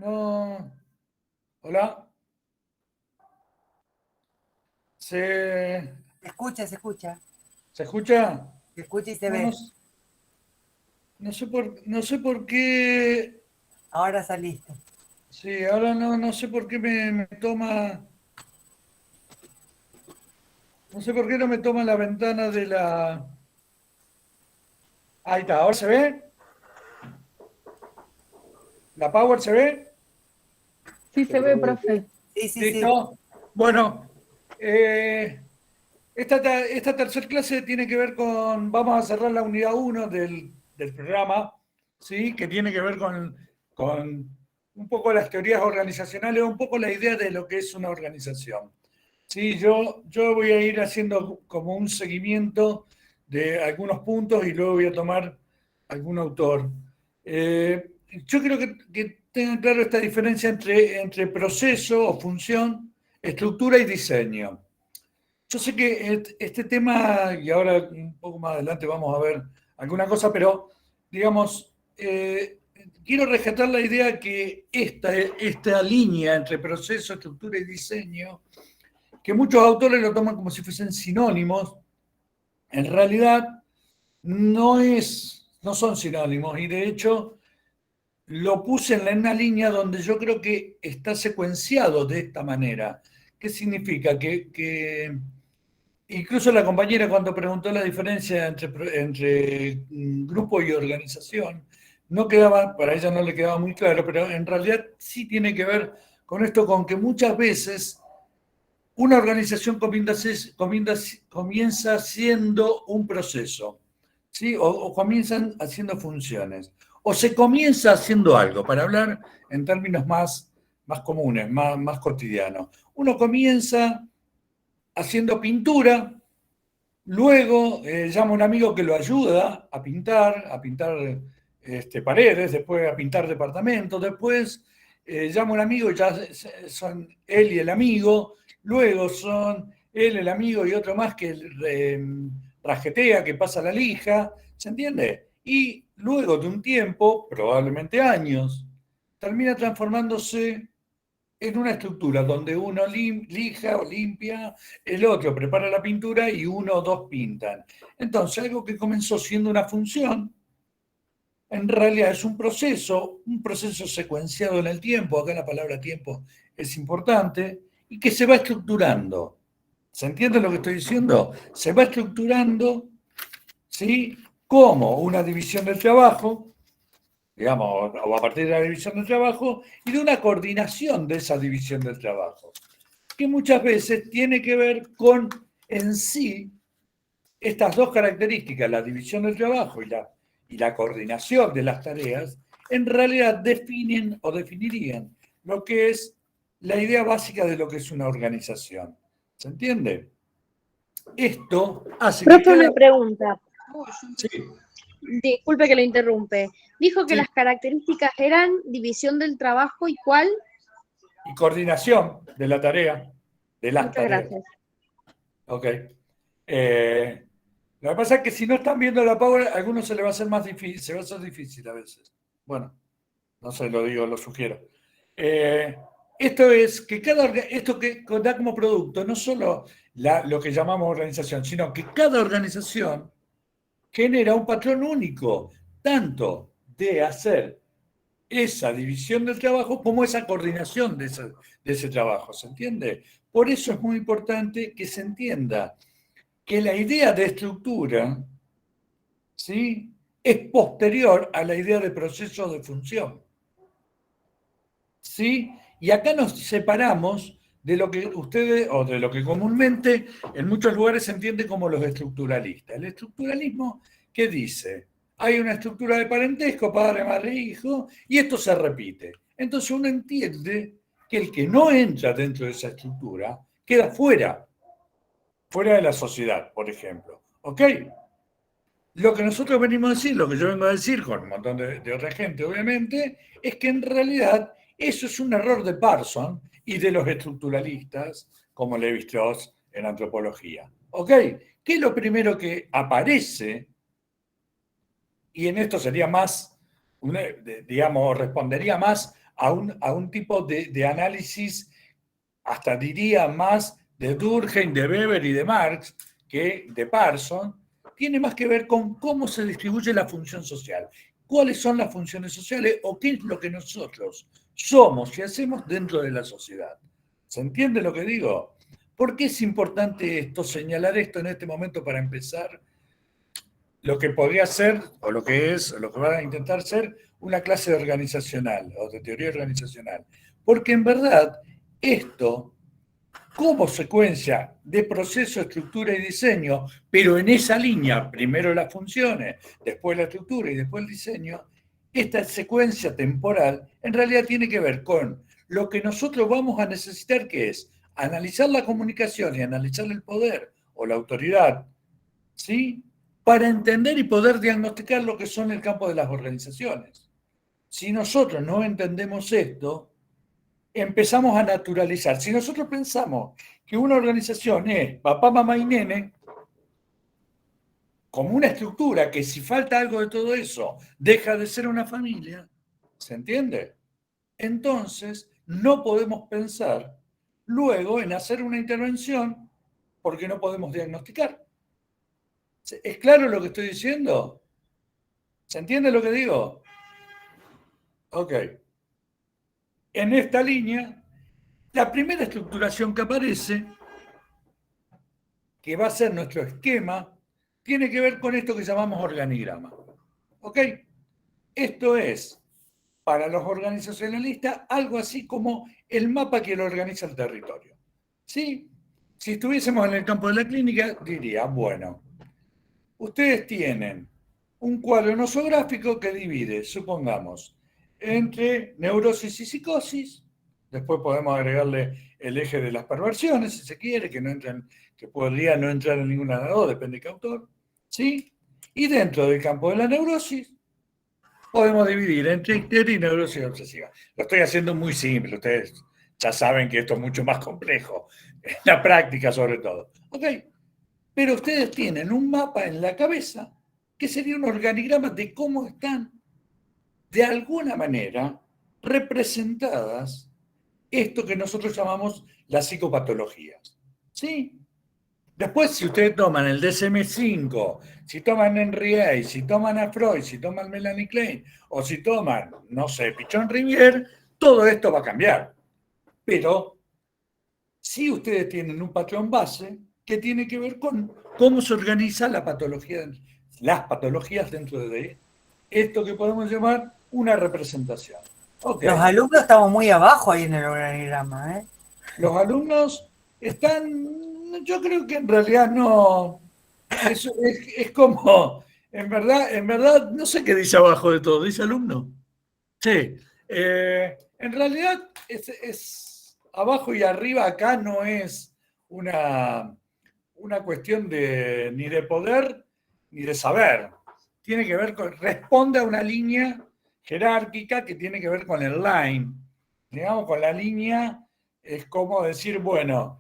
No. Hola. ¿Se, Se escucha, se escucha. ¿Se escucha? Se escucha y se No, ve. no sé por qué. Ahora saliste. Sí, ahora no sé por qué me toma. No sé por qué no me toma la ventana de la. Ahí está, ¿ahora se ve? ¿La Power se ve? Sí se ve, profe. Sí, sí, sí. ¿Listo? Bueno, esta tercera clase tiene que ver con. Vamos a cerrar la unidad uno del programa, ¿sí? Que tiene que ver con un poco las teorías organizacionales, un poco la idea de lo que es una organización. Sí, yo voy a ir haciendo como un seguimiento de algunos puntos y luego voy a tomar algún autor. Yo creo que tengan claro esta diferencia entre proceso o función, estructura y diseño. Yo sé que este tema, y ahora un poco más adelante vamos a ver alguna cosa, pero digamos, quiero rescatar la idea que esta línea entre proceso, estructura y diseño, que muchos autores lo toman como si fuesen sinónimos, en realidad no son sinónimos, y de hecho lo puse en una línea donde yo creo que está secuenciado de esta manera. ¿Qué significa? Que incluso la compañera cuando preguntó la diferencia entre grupo y organización, no quedaba, para ella no le quedaba muy claro, pero en realidad sí tiene que ver con esto, con que muchas veces una organización comienza siendo un proceso, ¿sí? O comienzan haciendo funciones, o se comienza haciendo algo, para hablar en términos más comunes, más cotidianos. Uno comienza haciendo pintura. Luego llama a un amigo que lo ayuda a pintar paredes, después a pintar departamentos, después llama a un amigo y ya son él y el amigo, luego son él, el amigo y otro más que rajetea, que pasa la lija, ¿se entiende? Y luego de un tiempo, probablemente años, termina transformándose en una estructura donde uno lija o limpia, el otro prepara la pintura y uno o dos pintan. Entonces, algo que comenzó siendo una función, en realidad es un proceso secuenciado en el tiempo, acá la palabra tiempo es importante, y que se va estructurando. ¿Se entiende lo que estoy diciendo? Se va estructurando, ¿sí? Como una división del trabajo, digamos, o a partir de la división del trabajo y de una coordinación de esa división del trabajo, que muchas veces tiene que ver con en sí estas dos características, la división del trabajo y la coordinación de las tareas, en realidad definen o definirían lo que es la idea básica de lo que es una organización. ¿Se entiende? Esto hace que Profe, cada... una pregunta. Sí, Disculpe que lo interrumpe. Dijo que sí, las características eran división del trabajo y cuál. y coordinación de la tarea, de las Muchas tareas. gracias. Ok. Eh, lo que pasa es que si no están viendo la Power, a algunos se le va a hacer más difícil, se va a hacer difícil a veces. Bueno, no se lo digo, lo sugiero. Eh, Esto es que esto que da como producto no solo lo que llamamos organización, sino que cada organización genera un patrón único, tanto de hacer esa división del trabajo como esa coordinación de ese trabajo, ¿se entiende? Por eso es muy importante que se entienda que la idea de estructura, ¿sí?, es posterior a la idea de proceso de función. ¿Sí? Y acá nos separamos de lo que ustedes, o de lo que comúnmente en muchos lugares se entiende como los estructuralistas. El estructuralismo, ¿qué dice? Hay una estructura de parentesco, padre, madre, hijo, y esto se repite. Entonces uno entiende que el que no entra dentro de esa estructura queda fuera de la sociedad, por ejemplo. ¿Ok? Lo que nosotros venimos a decir, lo que yo vengo a decir con un montón de otra gente, obviamente, es que en realidad eso es un error de Parsons y de los estructuralistas, como Lévi-Strauss en antropología. ¿Ok? ¿Qué es lo primero que aparece? Y en esto sería más, digamos, respondería más a un tipo de análisis, hasta diría más de Durkheim, de Weber y de Marx, que de Parsons, tiene más que ver con cómo se distribuye la función social, cuáles son las funciones sociales o qué es lo que nosotros somos y hacemos dentro de la sociedad. ¿Se entiende lo que digo? ¿Por qué es importante esto, señalar esto en este momento para empezar lo que podría ser, o lo que es, o lo que va a intentar ser, una clase organizacional o de teoría organizacional? Porque en verdad esto, como secuencia de proceso, estructura y diseño, pero en esa línea, primero las funciones, después la estructura y después el diseño, esta secuencia temporal en realidad tiene que ver con lo que nosotros vamos a necesitar, que es analizar la comunicación y analizar el poder o la autoridad, ¿sí? Para entender y poder diagnosticar lo que son el campo de las organizaciones. Si nosotros no entendemos esto, empezamos a naturalizar. Si nosotros pensamos que una organización es papá, mamá y nene, como una estructura que si falta algo de todo eso, deja de ser una familia, ¿se entiende? Entonces, no podemos pensar luego en hacer una intervención porque no podemos diagnosticar. ¿Es claro lo que estoy diciendo? ¿Se entiende lo que digo? Ok. En esta línea, la primera estructuración que aparece, que va a ser nuestro esquema, tiene que ver con esto que llamamos organigrama. ¿Ok? Esto es, para los organizacionalistas, algo así como el mapa que lo organiza el territorio. ¿Sí? Si estuviésemos en el campo de la clínica, diría, bueno, ustedes tienen un cuadro nosográfico que divide, supongamos, entre neurosis y psicosis. Después podemos agregarle el eje de las perversiones, si se quiere, que, no entran, que podría no entrar en ninguna de las dos, depende de qué autor. ¿Sí? Y dentro del campo de la neurosis, podemos dividir entre histeria y neurosis obsesiva. Lo estoy haciendo muy simple, ustedes ya saben que esto es mucho más complejo, en la práctica sobre todo. ¿Ok? Pero ustedes tienen un mapa en la cabeza que sería un organigrama de cómo están, de alguna manera, representadas esto que nosotros llamamos las psicopatologías. ¿Sí? Después, si ustedes toman el DSM-5, si toman Henry A, si toman a Freud, si toman Melanie Klein, o si toman, no sé, Pichon Rivière, todo esto va a cambiar. Pero sí ustedes tienen un patrón base que tiene que ver con cómo se organiza la patología, las patologías dentro de esto que podemos llamar una representación. Okay. Los alumnos estamos muy abajo ahí en el organigrama, ¿eh? Los alumnos están, yo creo que en realidad no, es como, en verdad, no sé qué dice abajo de todo, dice alumno. Sí, en realidad es abajo y arriba acá no es una cuestión de, ni de poder ni de saber. Tiene que ver con, responde a una línea jerárquica que tiene que ver con el line. Digamos, con la línea es como decir, bueno,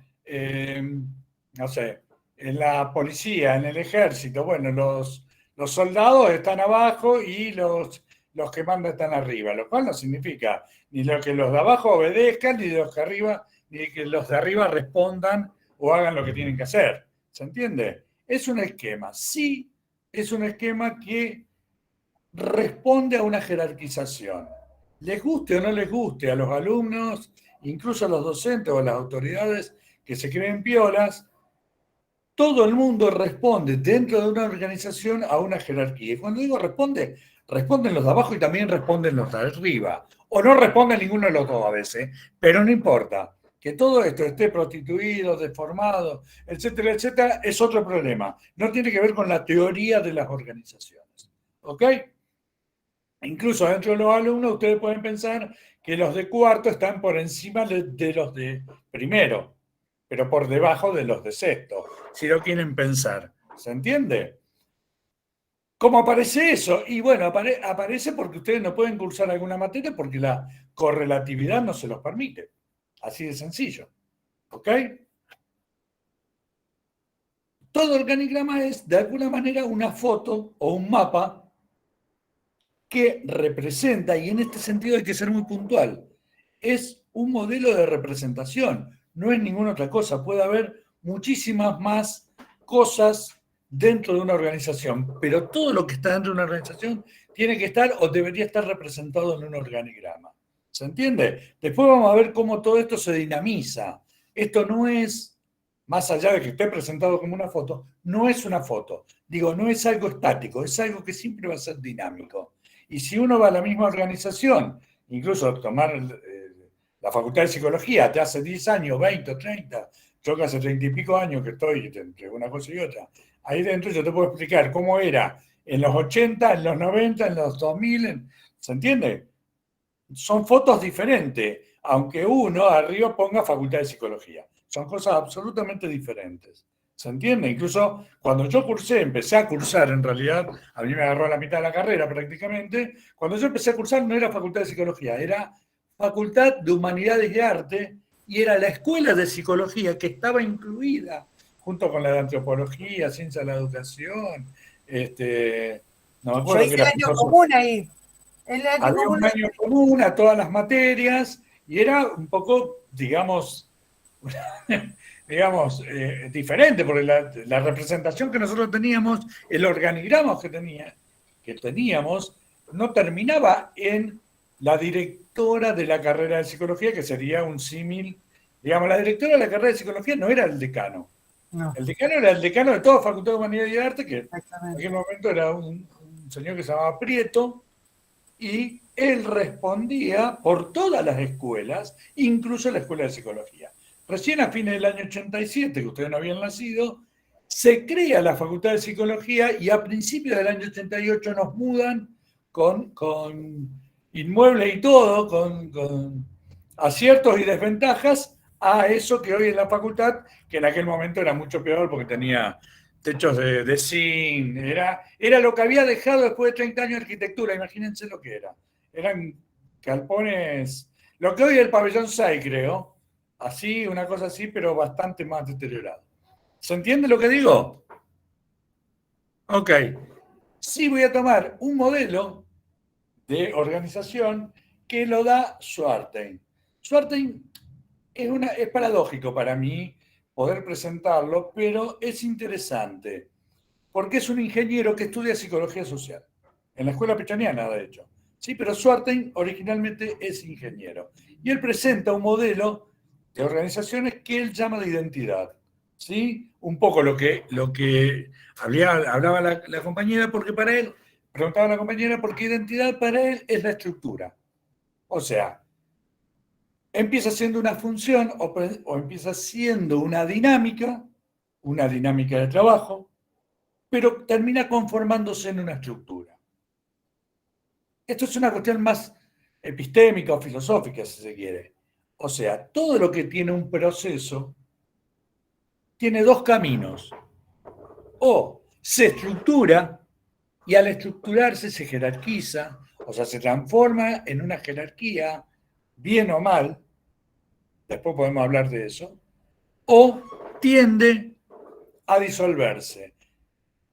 no sé, en la policía, en el ejército, bueno, los soldados están abajo y los que mandan están arriba, lo cual no significa ni lo que los de abajo obedezcan, ni los que arriba, ni que los de arriba respondan o hagan lo que tienen que hacer. ¿Se entiende? Es un esquema. Sí, es un esquema que responde a una jerarquización. Les guste o no les guste a los alumnos, incluso a los docentes o a las autoridades que se creen piolas, todo el mundo responde dentro de una organización a una jerarquía. Y cuando digo responde, responden los de abajo y también responden los de arriba. O no responden ninguno de los dos a veces, pero no importa. Que todo esto esté prostituido, deformado, etcétera, etcétera, es otro problema. No tiene que ver con la teoría de las organizaciones. ¿Ok? Incluso dentro de los alumnos ustedes pueden pensar que los de cuarto están por encima de los de primero, pero por debajo de los de sexto, si lo quieren pensar. ¿Se entiende? ¿Cómo aparece eso? Y bueno, aparece porque ustedes no pueden cursar alguna materia porque la correlatividad no se los permite. Así de sencillo. ¿Ok? Todo organigrama es, de alguna manera, una foto o un mapa que representa, y en este sentido hay que ser muy puntual, es un modelo de representación, no es ninguna otra cosa. Puede haber muchísimas más cosas dentro de una organización, pero todo lo que está dentro de una organización tiene que estar o debería estar representado en un organigrama. ¿Se entiende? Después vamos a ver cómo todo esto se dinamiza. Esto no es, más allá de que esté presentado como una foto, no es una foto. Digo, no es algo estático, es algo que siempre va a ser dinámico. Y si uno va a la misma organización, incluso tomar la Facultad de Psicología, de hace 10 años, 20 o 30, yo que hace 30 y pico años que estoy entre una cosa y otra, ahí dentro yo te puedo explicar cómo era en los 80, en los 90, en los 2000, ¿se entiende? Son fotos diferentes, aunque uno arriba ponga Facultad de Psicología. Son cosas absolutamente diferentes. ¿Se entiende? Incluso cuando yo cursé, empecé a cursar en realidad, a mí me agarró a la mitad de la carrera prácticamente, cuando yo empecé a cursar no era Facultad de Psicología, era Facultad de Humanidades y Arte, y era la Escuela de Psicología que estaba incluida junto con la de Antropología, Ciencia de la Educación, no me Yo acuerdo qué hice era. año común ahí. El año Había común un año común a todas las materias y era un poco, digamos, diferente, porque la representación que nosotros teníamos, el organigrama que teníamos, no terminaba en la directora de la carrera de psicología, que sería un símil. Digamos, la directora de la carrera de psicología no era el decano. no, El decano era el decano de toda Facultad de Humanidad y Arte, que en exactamente. aquel momento era un señor que se llamaba Prieto, y él respondía por todas las escuelas, incluso la Escuela de Psicología. Recién a fines del año 87, que ustedes no habían nacido, se crea la Facultad de Psicología y a principios del año 88 nos mudan con inmuebles y todo, con aciertos y desventajas a eso que hoy es la facultad, que en aquel momento era mucho peor porque tenía techos de zinc, era lo que había dejado después de 30 años de arquitectura, imagínense lo que era. Eran galpones, lo que hoy es el pabellón 6, creo, así, una cosa así, pero bastante más deteriorado. ¿Se entiende lo que digo? Ok. Sí, voy a tomar un modelo de organización que lo da Schwartein. Schwartein es paradójico para mí poder presentarlo, pero es interesante, porque es un ingeniero que estudia psicología social, en la escuela pichaniana, de hecho. Sí, pero Schwartein originalmente es ingeniero. Y él presenta un modelo de organizaciones que él llama de identidad. ¿Sí? Un poco lo que hablaba la compañera, porque para él, preguntaba la compañera, porque identidad para él es la estructura. O sea, empieza siendo una función o empieza siendo una dinámica de trabajo, pero termina conformándose en una estructura. Esto es una cuestión más epistémica o filosófica, si se quiere. O sea, todo lo que tiene un proceso tiene dos caminos. O se estructura y al estructurarse se jerarquiza, o sea, se transforma en una jerarquía, bien o mal, después podemos hablar de eso, o tiende a disolverse.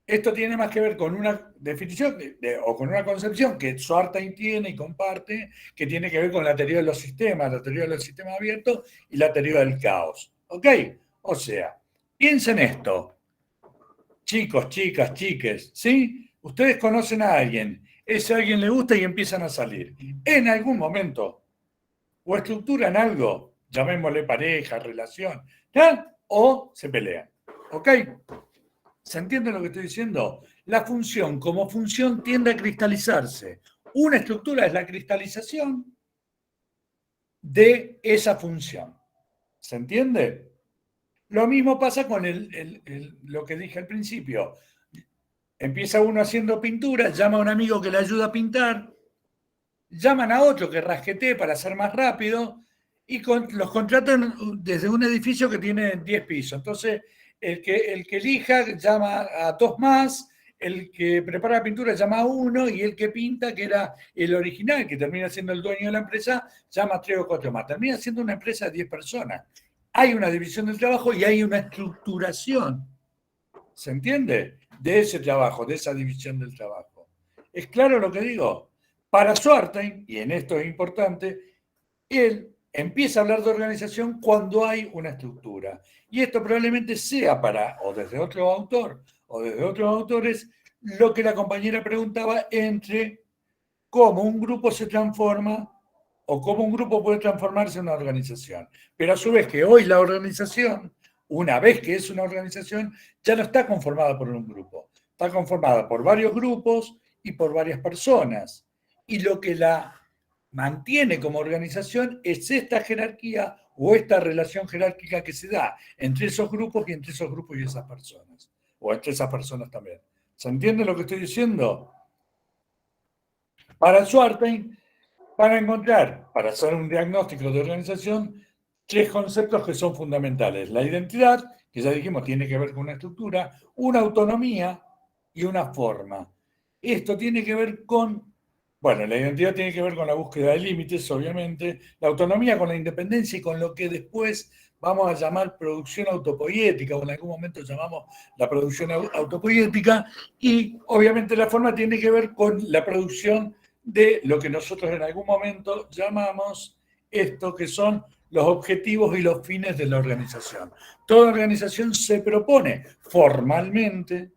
Esto tiene más que ver con una definición o con una concepción que Schwartein tiene y comparte, que tiene que ver con la teoría de los sistemas, la teoría de los sistemas abiertos y la teoría del caos. ¿Ok? O sea, piensen esto, chicos, chicas, chiques, ¿sí? Ustedes conocen a alguien, ese alguien le gusta y empiezan a salir. En algún momento, o estructuran algo, llamémosle pareja, relación, ¿ya? O se pelean. ¿Ok? ¿Se entiende lo que estoy diciendo? La función como función tiende a cristalizarse. Una estructura es la cristalización de esa función. ¿Se entiende? Lo mismo pasa con lo que dije al principio. Empieza uno haciendo pintura, llama a un amigo que le ayuda a pintar, llaman a otro que rasquetee para hacer más rápido y los contratan desde un edificio que tiene 10 pisos. Entonces, el que elija llama a dos más, el que prepara la pintura llama a uno y el que pinta, que era el original, que termina siendo el dueño de la empresa, llama a 3 o 4 más. Termina siendo una empresa de 10 personas. Hay una división del trabajo y hay una estructuración. ¿Se entiende? De ese trabajo, de esa división del trabajo. ¿Es claro lo que digo? Para Schwartein, y en esto es importante, él empieza a hablar de organización cuando hay una estructura. Y esto probablemente sea o desde otro autor o desde otros autores, lo que la compañera preguntaba entre cómo un grupo se transforma o cómo un grupo puede transformarse en una organización. Pero a su vez que hoy la organización, una vez que es una organización, ya no está conformada por un grupo, está conformada por varios grupos y por varias personas. Y lo que la mantiene como organización es esta jerarquía o esta relación jerárquica que se da entre esos grupos y entre esos grupos y esas personas, o entre esas personas también. ¿Se entiende lo que estoy diciendo? Para Schwartz, para encontrar, para hacer un diagnóstico de organización, 3 conceptos que son fundamentales. La identidad, que ya dijimos tiene que ver con una estructura, una autonomía y una forma. Esto tiene que ver con, bueno, la identidad tiene que ver con la búsqueda de límites, obviamente, la autonomía con la independencia y con lo que después vamos a llamar producción autopoética, o en algún momento llamamos la producción autopoética, y obviamente la forma tiene que ver con la producción de lo que nosotros en algún momento llamamos esto, que son los objetivos y los fines de la organización. Toda organización se propone formalmente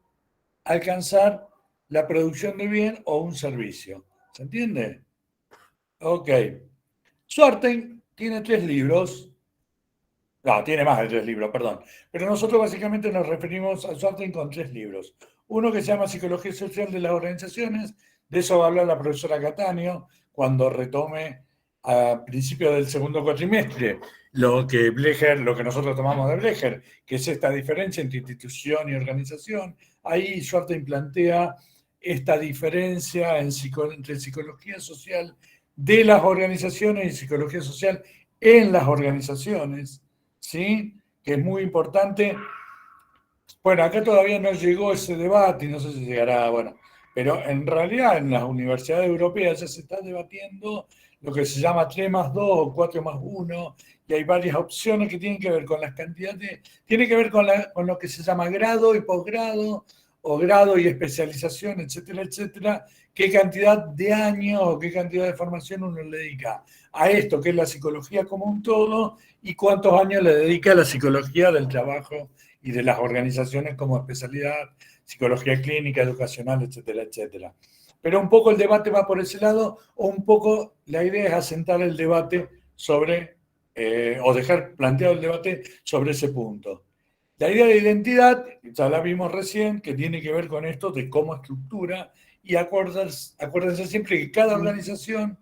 alcanzar la producción de bien o un servicio. ¿Se entiende? Ok. Schwartz tiene 3 libros. No, tiene más de 3 libros, perdón. Pero nosotros básicamente nos referimos a Schwartz con 3 libros. Uno que se llama Psicología Social de las Organizaciones, de eso va a hablar la profesora Cattaneo cuando retome a principios del segundo cuatrimestre lo que nosotros tomamos de Blecher, que es esta diferencia entre institución y organización. Ahí Schwartz plantea esta diferencia entre psicología social de las organizaciones y psicología social en las organizaciones, ¿sí? Que es muy importante. Bueno, acá todavía no llegó ese debate y no sé si llegará, bueno, pero en realidad en las universidades europeas ya se está debatiendo lo que se llama 3+2 o 4+1, y hay varias opciones que tienen que ver con las cantidades, tiene que ver con lo que se llama grado y posgrado, o grado y especialización, etcétera, etcétera, qué cantidad de años o qué cantidad de formación uno le dedica a esto, que es la psicología como un todo, y cuántos años le dedica a la psicología del trabajo y de las organizaciones como especialidad, psicología clínica, educacional, etcétera, etcétera. Pero un poco el debate va por ese lado, o un poco la idea es asentar el debate sobre, o dejar planteado el debate sobre ese punto. La idea de identidad, ya la vimos recién, que tiene que ver con esto de cómo estructura, y acuérdense siempre que cada organización,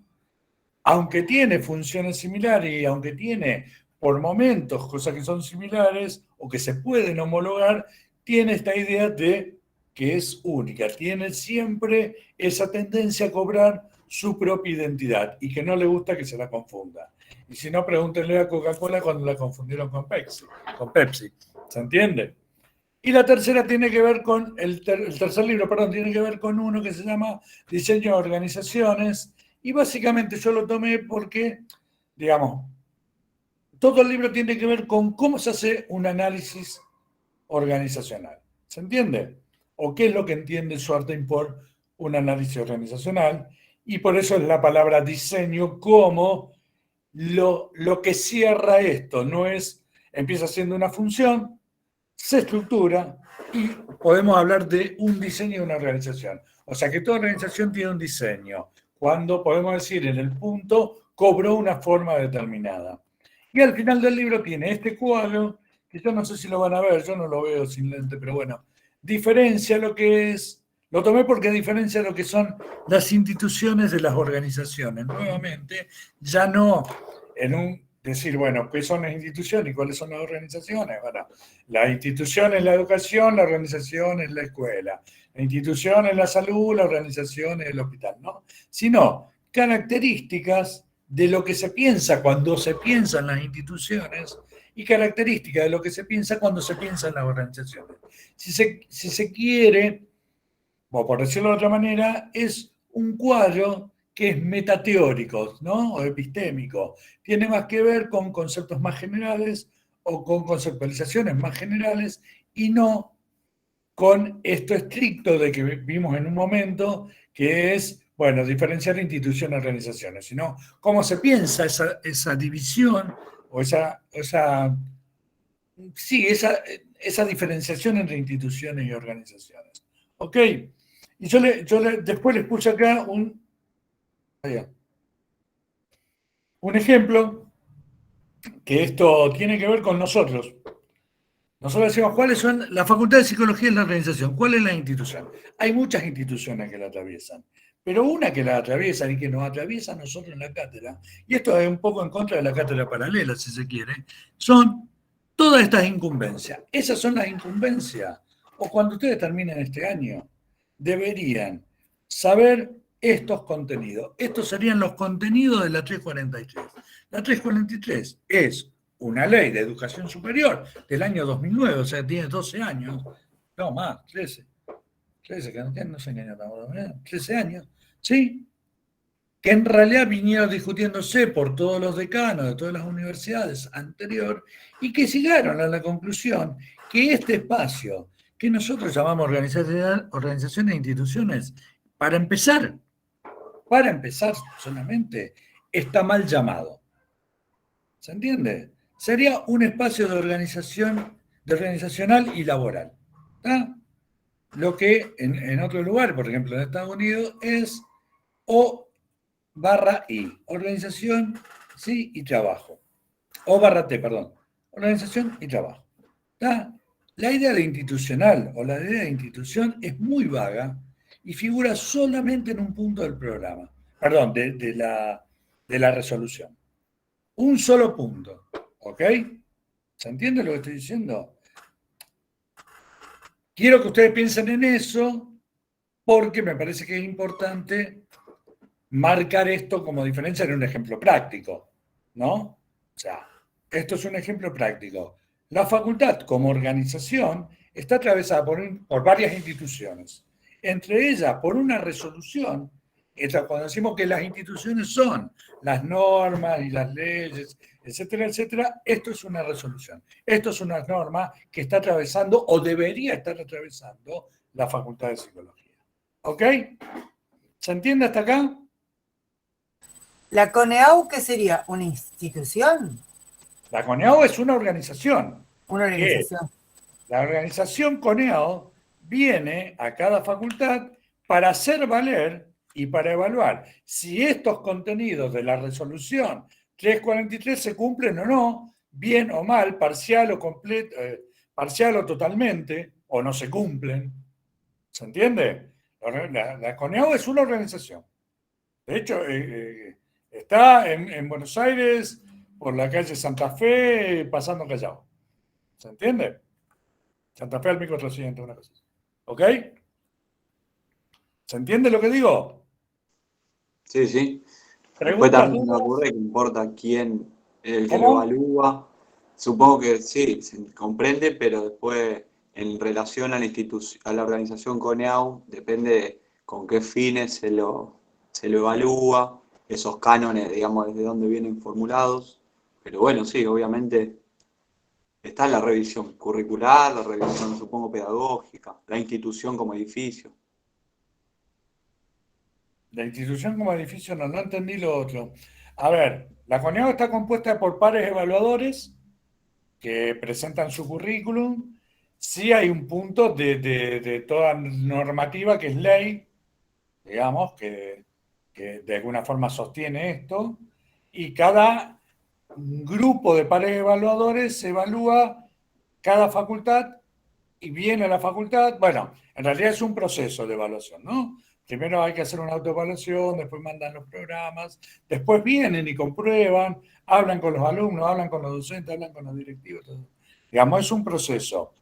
aunque tiene funciones similares y aunque tiene por momentos cosas que son similares o que se pueden homologar, tiene esta idea de que es única, tiene siempre esa tendencia a cobrar su propia identidad y que no le gusta que se la confunda. Y si no, pregúntenle a Coca-Cola cuando la confundieron con Pepsi. ¿Se entiende? Y la tercera tiene que ver con, el tercer libro, perdón, tiene que ver con uno que se llama Diseño de Organizaciones, y básicamente yo lo tomé porque, digamos, todo el libro tiene que ver con cómo se hace un análisis organizacional. ¿Se entiende? O qué es lo que entiende Schwartz por un análisis organizacional, y por eso es la palabra diseño como lo que cierra esto. No es, empieza siendo una función, se estructura y podemos hablar de un diseño de una organización. O sea que toda organización tiene un diseño. Cuando podemos decir en el punto, cobró una forma determinada. Y al final del libro tiene este cuadro, que yo no sé si lo van a ver, yo no lo veo sin lente, pero bueno, diferencia lo que es, lo tomé porque diferencia lo que son las instituciones de las organizaciones. Nuevamente, ya no en un decir, bueno, ¿qué son las instituciones y cuáles son las organizaciones? Bueno, la institución es la educación, la organización es la escuela, la institución es la salud, la organización es el hospital, ¿no? Sino características de lo que se piensa cuando se piensa en las instituciones y características de lo que se piensa cuando se piensa en las organizaciones. Si se quiere, o por decirlo de otra manera, es un cuadro que es metateórico, ¿no? O epistémico. Tiene más que ver con conceptos más generales o con conceptualizaciones más generales y no con esto estricto de que vimos en un momento, que es Bueno, diferenciar instituciones y organizaciones, sino cómo se piensa esa división o esa diferenciación entre instituciones y organizaciones. ¿Ok? Y después les puse acá un ejemplo que esto tiene que ver con nosotros. Nosotros decimos, ¿cuáles son la Facultad de Psicología de la organización? ¿Cuál es la institución? Hay muchas instituciones que la atraviesan, pero una que la atraviesa y que nos atraviesa a nosotros en la cátedra, y esto es un poco en contra de la cátedra paralela, si se quiere, son todas estas incumbencias. Esas son las incumbencias. O cuando ustedes terminen este año, deberían saber estos contenidos. Estos serían los contenidos de la 343. La 343 es una ley de educación superior del año 2009, o sea, tiene 12 años, no más, 13, que no sé qué año estamos, 13 años, ¿sí? Que en realidad vinieron discutiéndose por todos los decanos de todas las universidades anterior y que llegaron a la conclusión que este espacio que nosotros llamamos organizaciones e instituciones, para empezar solamente, está mal llamado. ¿Se entiende? Sería un espacio de organizacional y laboral. ¿Tá? Lo que en otro lugar, por ejemplo en Estados Unidos, es O/I, organización, sí, y trabajo. O/T, perdón, organización y trabajo. ¿Tá? La idea de institucional o la idea de institución es muy vaga y figura solamente en un punto del programa, perdón, de la resolución. Un solo punto, ¿ok? ¿Se entiende lo que estoy diciendo? Quiero que ustedes piensen en eso porque me parece que es importante marcar esto como diferencia en un ejemplo práctico, ¿no? O sea, esto es un ejemplo práctico. La facultad como organización está atravesada por varias instituciones, entre ellas por una resolución. Cuando decimos que las instituciones son las normas y las leyes, etcétera, etcétera, esto es una resolución. Esto es una norma que está atravesando o debería estar atravesando la Facultad de Psicología. ¿Ok? ¿Se entiende hasta acá? ¿La CONEAU qué sería? ¿Una institución? La CONEAO es una organización. Una organización. La organización CONEAO viene a cada facultad para hacer valer y para evaluar si estos contenidos de la resolución 343 se cumplen o no, bien o mal, parcial o completo, parcial o totalmente, o no se cumplen. ¿Se entiende? La CONEAO es una organización. De hecho, está en Buenos Aires, por la calle Santa Fe, pasando Callao. ¿Se entiende? Santa Fe al 1400, una cosa así. ¿Ok? ¿Se entiende lo que digo? Sí, sí. Después ¿Preguntas, también me dudas? ocurre que importa quién es el que lo ¿Cómo? evalúa. Supongo que sí, se comprende, pero después en relación a a la organización CONEAU, depende con qué fines se lo evalúa, esos cánones, digamos, desde dónde vienen formulados. Pero bueno, sí, obviamente está la revisión curricular, la revisión, supongo, pedagógica, la institución como edificio. La institución como edificio no entendí lo otro. A ver, la CONEAO está compuesta por pares evaluadores que presentan su currículum. Sí hay un punto de toda normativa que es ley, digamos, que de alguna forma sostiene esto, y cada grupo de pares evaluadores evalúa cada facultad y viene a la facultad. Bueno, en realidad es un proceso de evaluación, ¿no? Primero hay que hacer una autoevaluación, después mandan los programas, después vienen y comprueban, hablan con los alumnos, hablan con los docentes, hablan con los directivos, todo. Digamos, es un proceso.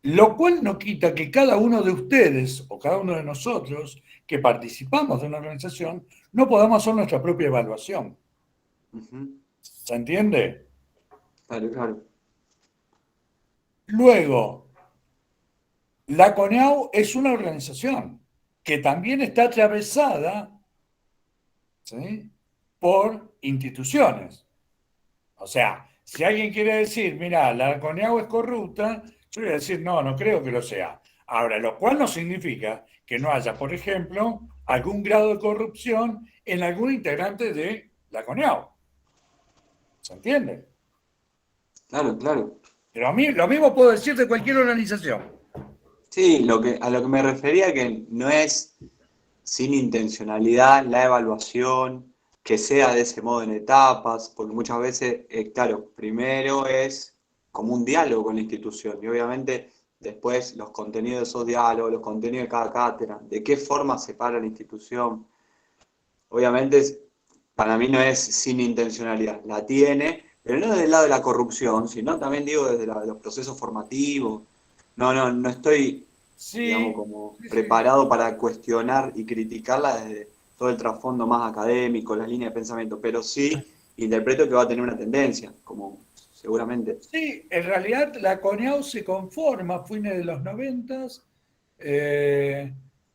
Lo cual no quita que cada uno de ustedes o cada uno de nosotros que participamos de una organización no podamos hacer nuestra propia evaluación. ¿Se entiende? Claro, claro. Luego, la CONEAU es una organización que también está atravesada, ¿sí?, por instituciones. O sea, si alguien quiere decir, mira, la CONEAU es corrupta, yo voy a decir, no creo que lo sea. Ahora, lo cual no significa que no haya, por ejemplo, algún grado de corrupción en algún integrante de la CONEAU. ¿Se entiende? Claro, claro. Pero a mí lo mismo puedo decir de cualquier organización. Sí, a lo que me refería que no es sin intencionalidad la evaluación, que sea de ese modo en etapas, porque muchas veces, claro, primero es como un diálogo con la institución y obviamente después los contenidos de esos diálogos, los contenidos de cada cátedra, de qué forma se para la institución. Obviamente para mí no es sin intencionalidad, la tiene, pero no desde el lado de la corrupción, sino también digo desde los procesos formativos. No estoy, digamos, Sí, como sí, sí. preparado para cuestionar y criticarla desde todo el trasfondo más académico, las líneas de pensamiento, pero sí interpreto que va a tener una tendencia, como seguramente. Sí, en realidad la CONEAU se conforma a fines de los 90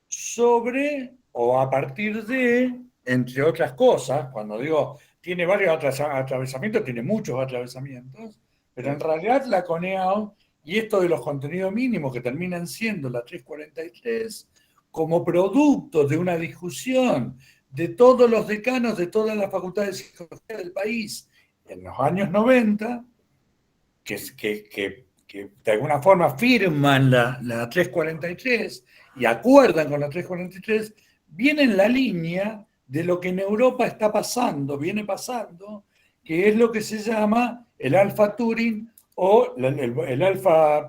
sobre o a partir de, entre otras cosas, cuando digo tiene varios atravesamientos, tiene muchos atravesamientos, pero en realidad la CONEAU y esto de los contenidos mínimos que terminan siendo la 343, como producto de una discusión de todos los decanos de todas las facultades de psicología del país en los años 90, que de alguna forma firman la 343 y acuerdan con la 343, viene en la línea de lo que en Europa está pasando, viene pasando, que es lo que se llama el Alfa Turing o el Alfa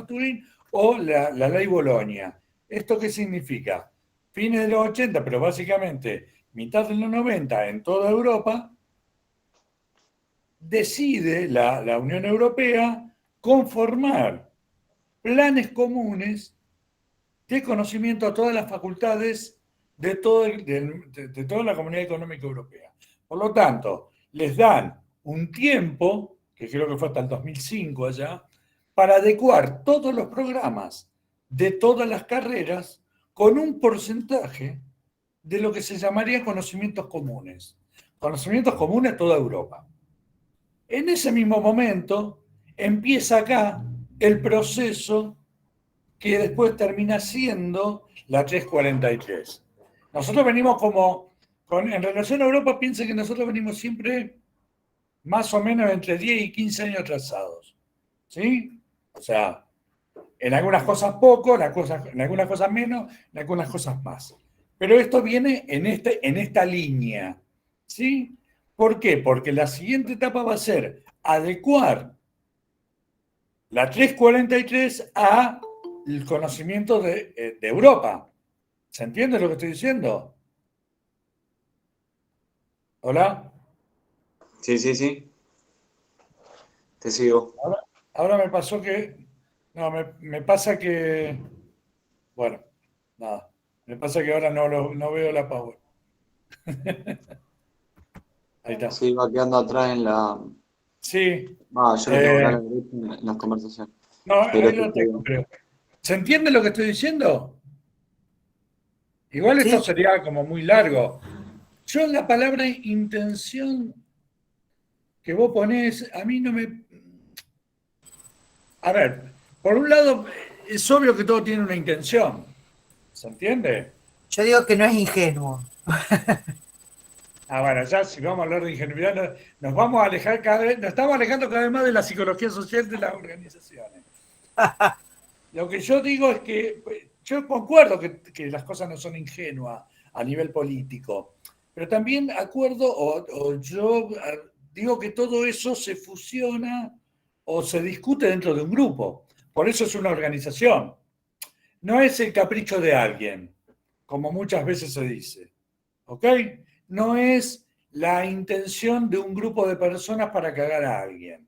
Turing o la ley Bolonia. ¿Esto qué significa? Fines de los 80, pero básicamente mitad de los 90 en toda Europa, decide la Unión Europea conformar planes comunes de conocimiento a todas las facultades de toda la Comunidad Económica Europea. Por lo tanto, les dan un tiempo, que creo que fue hasta el 2005 allá, para adecuar todos los programas de todas las carreras con un porcentaje de lo que se llamaría conocimientos comunes. Conocimientos comunes a toda Europa. En ese mismo momento empieza acá el proceso que después termina siendo la 343. Nosotros venimos en relación a Europa, piensen que nosotros venimos siempre más o menos entre 10 y 15 años atrasados. ¿Sí? O sea, en algunas cosas poco, en algunas cosas menos, en algunas cosas más. Pero esto viene en esta línea. ¿Sí? ¿Por qué? Porque la siguiente etapa va a ser adecuar la 343 a el conocimiento de Europa. ¿Se entiende lo que estoy diciendo? ¿Hola? Sí, sí, sí, te sigo. Ahora me pasó que... No, me pasa que... Bueno, nada. Me pasa que ahora no veo la power. Ahí está. Sí, va quedando atrás en la... Sí. Yo lo tengo acá a la derecha en las conversaciones. No, Pero ahí lo tengo, creo. ¿Se entiende lo que estoy diciendo? Igual esto Sí, sería como muy largo. Yo la palabra intención que vos ponés, a mí no me... A ver, por un lado, es obvio que todo tiene una intención. ¿Se entiende? yo digo que no es ingenuo. Bueno, ya si vamos a hablar de ingenuidad, nos vamos a alejar nos estamos alejando cada vez más de la psicología social de las organizaciones. Lo que yo digo es que yo concuerdo que las cosas no son ingenuas a nivel político, pero también acuerdo o yo digo que todo eso se fusiona o se discute dentro de un grupo. Por eso es una organización. No es el capricho de alguien, como muchas veces se dice. ¿Ok? No es la intención de un grupo de personas para cagar a alguien.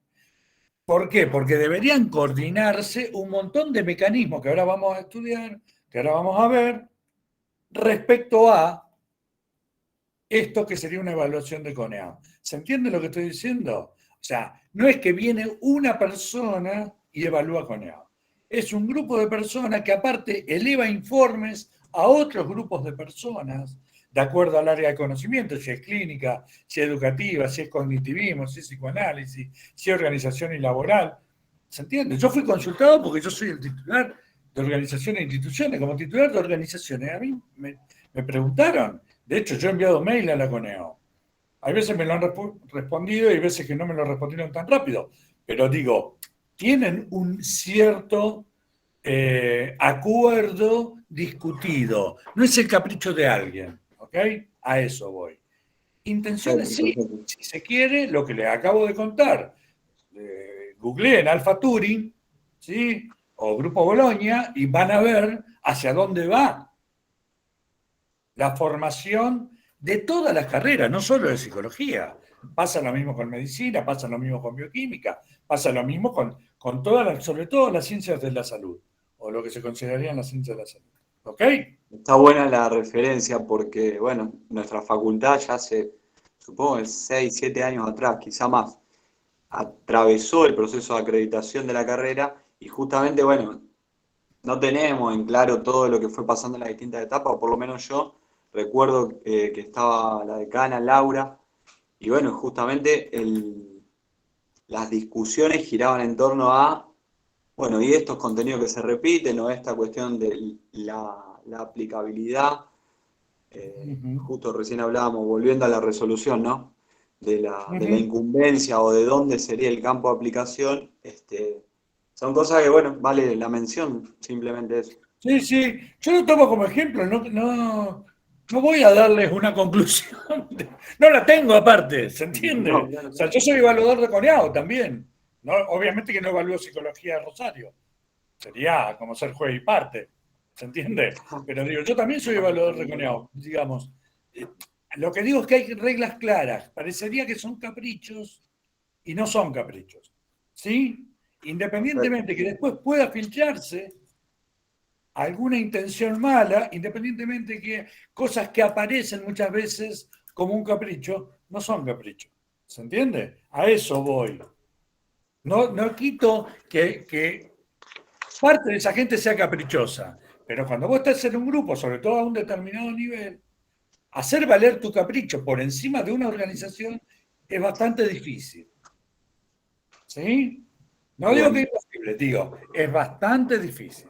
¿Por qué? Porque deberían coordinarse un montón de mecanismos que ahora vamos a estudiar, que ahora vamos a ver, respecto a esto que sería una evaluación de CONEAU. ¿Se entiende lo que estoy diciendo? O sea, no es que viene una persona y evalúa CONEAU. Es un grupo de personas que aparte eleva informes a otros grupos de personas, de acuerdo al área de conocimiento, si es clínica, si es educativa, si es cognitivismo, si es psicoanálisis, si es organización y laboral. ¿Se entiende? Yo fui consultado porque yo soy el titular de organizaciones e instituciones. Como titular de organizaciones, a mí me Me preguntaron. De hecho, yo he enviado mail a la Coneo. Hay veces me lo han respondido y hay veces que no me lo respondieron tan rápido. Pero digo, tienen un cierto acuerdo discutido. No es el capricho de alguien, ¿ok? A eso voy. Intenciones sí, si se quiere, lo que les acabo de contar. Googleen Alpha Turing, ¿sí? O Grupo Bolonia y van a ver hacia dónde va la formación de todas las carreras, no solo de psicología. Pasa lo mismo con medicina, pasa lo mismo con bioquímica, pasa lo mismo con todas sobre todo las ciencias de la salud, o lo que se considerarían las ciencias de la salud. ¿Ok? Está buena la referencia porque, bueno, nuestra facultad ya hace, supongo, 6, 7 años atrás, quizá más, atravesó el proceso de acreditación de la carrera y justamente, bueno, no tenemos en claro todo lo que fue pasando en las distintas etapas, o por lo menos yo recuerdo que estaba la decana Laura, y bueno, justamente las discusiones giraban en torno a, bueno, y estos contenidos que se repiten, o esta cuestión de la aplicabilidad, justo recién hablábamos, volviendo a la resolución, ¿no? De la incumbencia o de dónde sería el campo de aplicación, son cosas que, bueno, vale la mención, simplemente eso. Sí, sí. Yo lo tomo como ejemplo, no voy a darles una conclusión. No la tengo aparte, ¿se entiende? No, claro, O sea, claro. yo soy evaluador de Coneado también. ¿No? Obviamente que no evalúo psicología de Rosario. Sería como ser juez y parte, ¿se entiende? Pero digo, yo también soy evaluador de Coneado, digamos. Lo que digo es que hay reglas claras. Parecería que son caprichos y no son caprichos. ¿Sí? Independientemente que después pueda filtrarse alguna intención mala, independientemente que cosas que aparecen muchas veces como un capricho, no son caprichos. ¿Se entiende? A eso voy. No quito que parte de esa gente sea caprichosa, pero cuando vos estás en un grupo, sobre todo a un determinado nivel, hacer valer tu capricho por encima de una organización es bastante difícil. ¿Sí? No digo que es imposible, digo, es bastante difícil.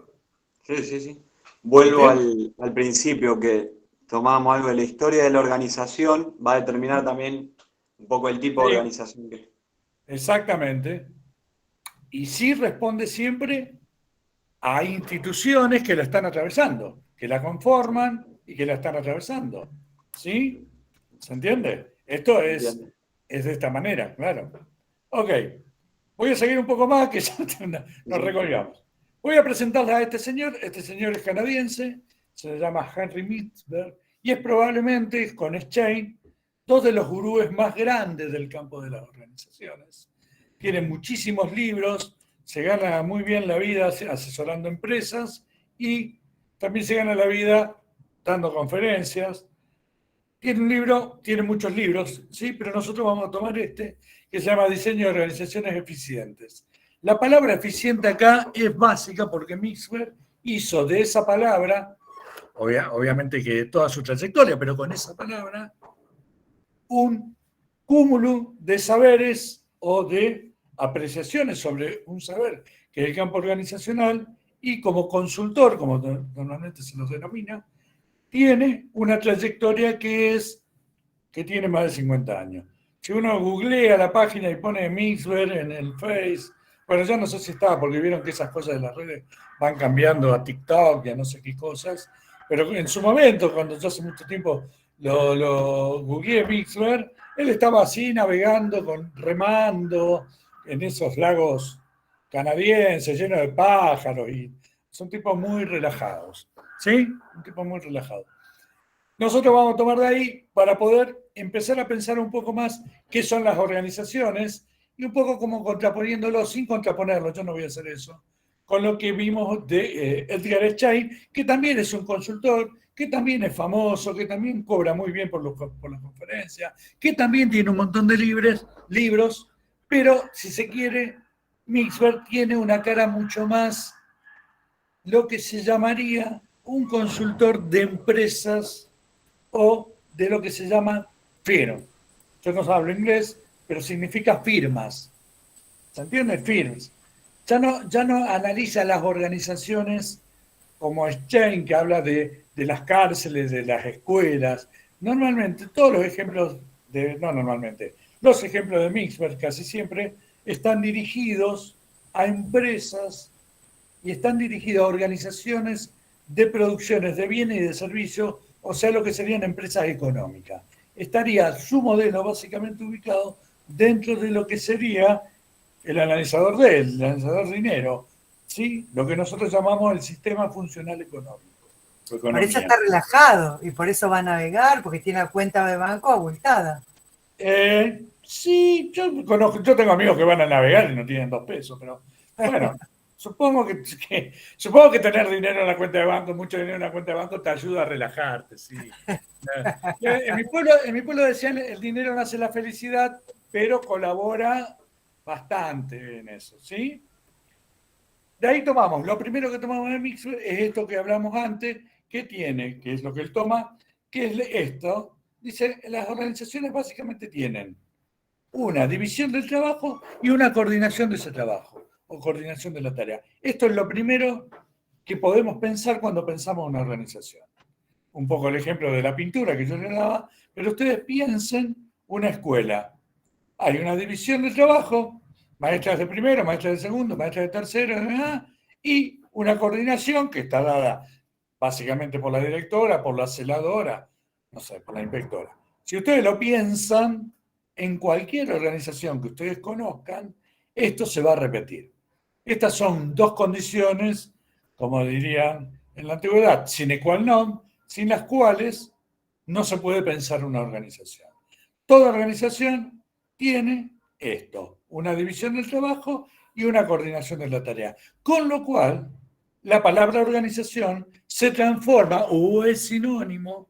Sí, sí, sí. Vuelvo ¿Ok? al principio que tomamos algo de la historia de la organización, va a determinar también un poco el tipo de Sí, organización que... exactamente. Y sí responde siempre a instituciones que la están atravesando, que la conforman y que la están atravesando. ¿Sí? ¿Se entiende? Esto Entiendo. es de esta manera, claro. Ok, voy a seguir un poco más, que ya Sí, nos sí. recolgamos. Voy a presentarles a este señor es canadiense, se llama Henry Mitzberg, y es probablemente, con Schein, dos de los gurúes más grandes del campo de las organizaciones. Tiene muchísimos libros, se gana muy bien la vida asesorando empresas y también se gana la vida dando conferencias. Tiene un libro, tiene muchos libros, sí, pero nosotros vamos a tomar este que se llama Diseño de Organizaciones Eficientes. La palabra eficiente acá es básica porque Mixwell hizo de esa palabra, obviamente que toda su trayectoria, pero con esa palabra, un cúmulo de saberes o de apreciaciones sobre un saber, que es el campo organizacional, y como consultor, como normalmente se nos denomina, tiene una trayectoria que tiene más de 50 años. Si uno googlea la página y pone Mixwell en el Face, bueno, ya no sé si está, porque vieron que esas cosas de las redes van cambiando a TikTok y a no sé qué cosas, pero en su momento, cuando yo hace mucho tiempo lo googleé Mixwell, él estaba así navegando, remando en esos lagos canadienses llenos de pájaros y son tipos muy relajados. ¿Sí? Un tipo muy relajado. Nosotros vamos a tomar de ahí para poder empezar a pensar un poco más qué son las organizaciones y un poco como contraponiéndolo, sin contraponerlo, yo no voy a hacer eso, con lo que vimos de Edgar Schein, que también es un consultor, que también es famoso, que también cobra muy bien por las conferencias, que también tiene un montón de libros, pero si se quiere, Mixberg tiene una cara mucho más, lo que se llamaría un consultor de empresas o de lo que se llama firm. Yo no hablo inglés, pero significa firmas. ¿Se entiende? Firms. Ya no analiza las organizaciones como Schein, que habla de de las cárceles, de las escuelas. Normalmente, todos los ejemplos no normalmente, los ejemplos de Mixberg casi siempre están dirigidos a empresas y están dirigidos a organizaciones de producciones de bienes y de servicios, o sea, lo que serían empresas económicas. Estaría su modelo básicamente ubicado dentro de lo que sería el analizador el analizador de dinero, ¿sí? Lo que nosotros llamamos el sistema funcional económico. Por eso está relajado y por eso va a navegar, porque tiene la cuenta de banco abultada. Sí, yo tengo amigos que van a navegar y no tienen 2 pesos, pero bueno, supongo que tener dinero en la cuenta de banco, mucho dinero en la cuenta de banco, te ayuda a relajarte, sí. En mi pueblo decían, el dinero no hace la felicidad, pero colabora bastante en eso, ¿sí? De ahí tomamos, lo primero que tomamos en el mix es esto que hablamos antes, que tiene, que es lo que él toma, que es esto. Dice, las organizaciones básicamente tienen una división del trabajo y una coordinación de ese trabajo, o coordinación de la tarea. Esto es lo primero que podemos pensar cuando pensamos en una organización. Un poco el ejemplo de la pintura que yo le daba, pero ustedes piensen una escuela. Hay una división del trabajo, maestras de primero, maestras de segundo, maestras de tercero, y una coordinación que está dada básicamente por la directora, por la celadora, no sé, por la inspectora. Si ustedes lo piensan, en cualquier organización que ustedes conozcan, esto se va a repetir. Estas son 2 condiciones, como dirían en la antigüedad, sine qua non, sin las cuales no se puede pensar una organización. Toda organización tiene esto, una división del trabajo y una coordinación de la tarea. Con lo cual, la palabra organización se transforma o es sinónimo,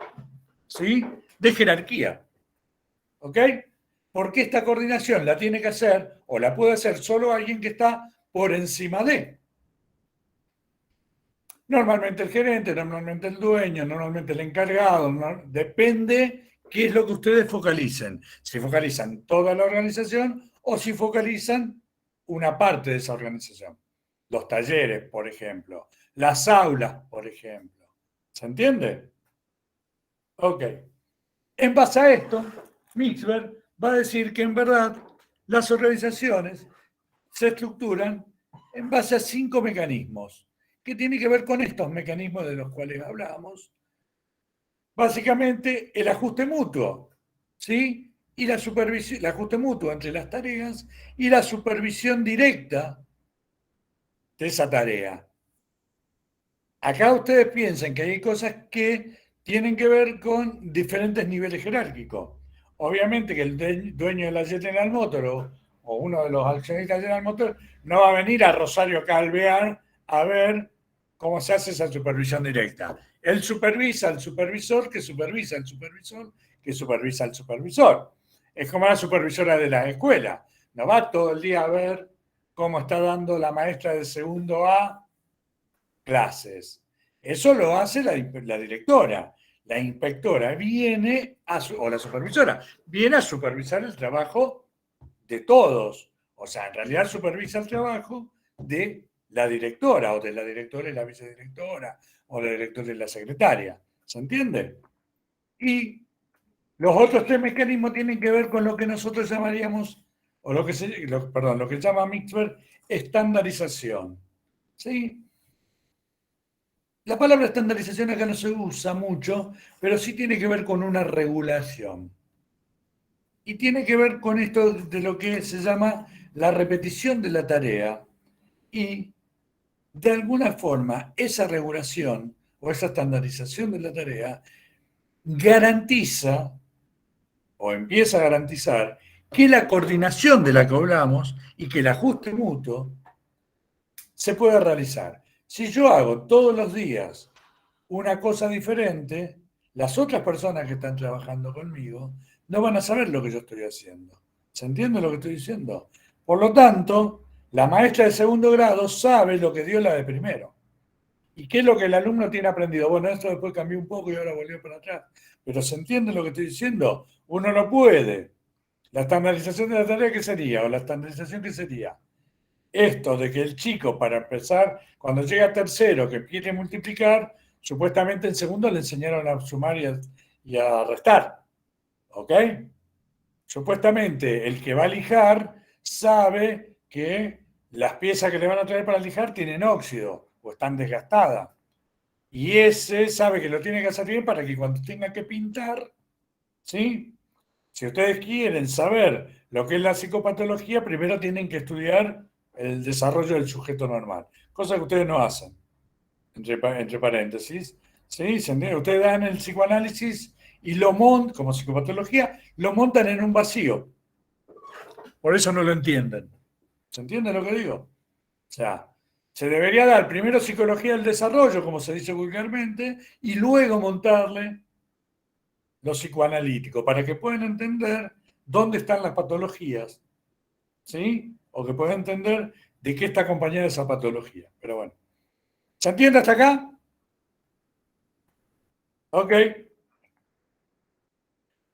¿sí?, de jerarquía. ¿Ok? Porque esta coordinación la tiene que hacer o la puede hacer solo alguien que está por encima de. Normalmente el gerente, normalmente el dueño, normalmente el encargado, depende qué es lo que ustedes focalicen. Si focalizan toda la organización o si focalizan una parte de esa organización. Los talleres, por ejemplo. Las aulas, por ejemplo. ¿Se entiende? Ok. En base a esto, Mixberg va a decir que en verdad las organizaciones se estructuran en base a 5 mecanismos que tienen que ver con estos mecanismos de los cuales hablábamos. Básicamente el ajuste mutuo, ¿sí? Y la supervisión, el ajuste mutuo entre las tareas y la supervisión directa de esa tarea. Acá ustedes piensan que hay cosas que tienen que ver con diferentes niveles jerárquicos. Obviamente que el dueño de la General Motors o uno de los accionistas de General Motors no va a venir a Rosario Calvear a ver cómo se hace esa supervisión directa. Él supervisa al supervisor que supervisa al supervisor que supervisa al supervisor. Es como la supervisora de la escuela. No va todo el día a ver cómo está dando la maestra de segundo A clases. Eso lo hace la directora. La inspectora viene, o la supervisora, viene a supervisar el trabajo de todos. O sea, en realidad supervisa el trabajo de la directora, o de la directora y la vicedirectora, o de la directora y la secretaria. ¿Se entiende? Y los otros 3 mecanismos tienen que ver con lo que nosotros llamaríamos, o lo que llama Mixberg, estandarización. ¿Sí? La palabra estandarización acá no se usa mucho, pero sí tiene que ver con una regulación. Y tiene que ver con esto de lo que se llama la repetición de la tarea. Y de alguna forma esa regulación o esa estandarización de la tarea garantiza o empieza a garantizar que la coordinación de la que hablamos y que el ajuste mutuo se pueda realizar. Si yo hago todos los días una cosa diferente, las otras personas que están trabajando conmigo no van a saber lo que yo estoy haciendo. ¿Se entiende lo que estoy diciendo? Por lo tanto, la maestra de segundo grado sabe lo que dio la de primero. ¿Y qué es lo que el alumno tiene aprendido? Bueno, esto después cambió un poco y ahora volvió para atrás. Pero ¿se entiende lo que estoy diciendo? Uno no puede. La estandarización de la tarea, ¿qué sería? O la estandarización, ¿qué sería? Esto de que el chico, para empezar, cuando llega a tercero, que quiere multiplicar, supuestamente en segundo le enseñaron a sumar y a restar. ¿Ok? Supuestamente el que va a lijar sabe que las piezas que le van a traer para lijar tienen óxido o están desgastadas. Y ese sabe que lo tiene que hacer bien para que cuando tenga que pintar, ¿sí? Si ustedes quieren saber lo que es la psicopatología, primero tienen que estudiar el desarrollo del sujeto normal, cosa que ustedes no hacen, entre paréntesis. ¿Sí? ¿Se entiende? Ustedes dan el psicoanálisis y lo montan, como psicopatología, lo montan en un vacío. Por eso no lo entienden. ¿Se entiende lo que digo? O sea, se debería dar primero psicología del desarrollo, como se dice vulgarmente, y luego montarle lo psicoanalítico, para que puedan entender dónde están las patologías, ¿sí? O que puedan entender de qué está acompañada esa patología. Pero bueno, ¿se entiende hasta acá? Ok.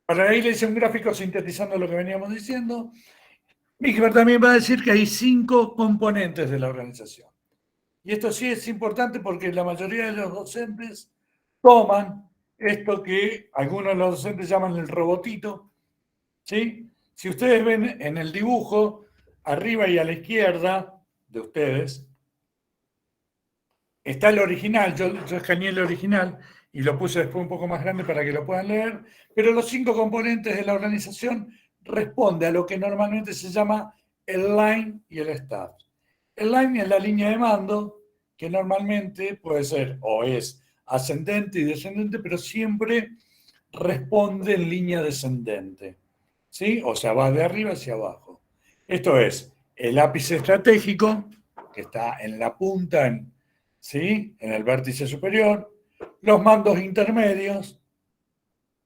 Para ahí le hice un gráfico sintetizando lo que veníamos diciendo. Mikber también va a decir que hay 5 componentes de la organización. Y esto sí es importante porque la mayoría de los docentes toman esto que algunos de los docentes llaman el robotito, ¿sí? Si ustedes ven en el dibujo, arriba y a la izquierda de ustedes, está el original, yo escaneé el original y lo puse después un poco más grande para que lo puedan leer, pero los 5 componentes de la organización responden a lo que normalmente se llama el line y el staff. El line es la línea de mando, que normalmente puede ser o es ascendente y descendente, pero siempre responde en línea descendente, ¿sí? O sea, va de arriba hacia abajo. Esto es el ápice estratégico, que está en la punta, ¿sí? En el vértice superior, los mandos intermedios,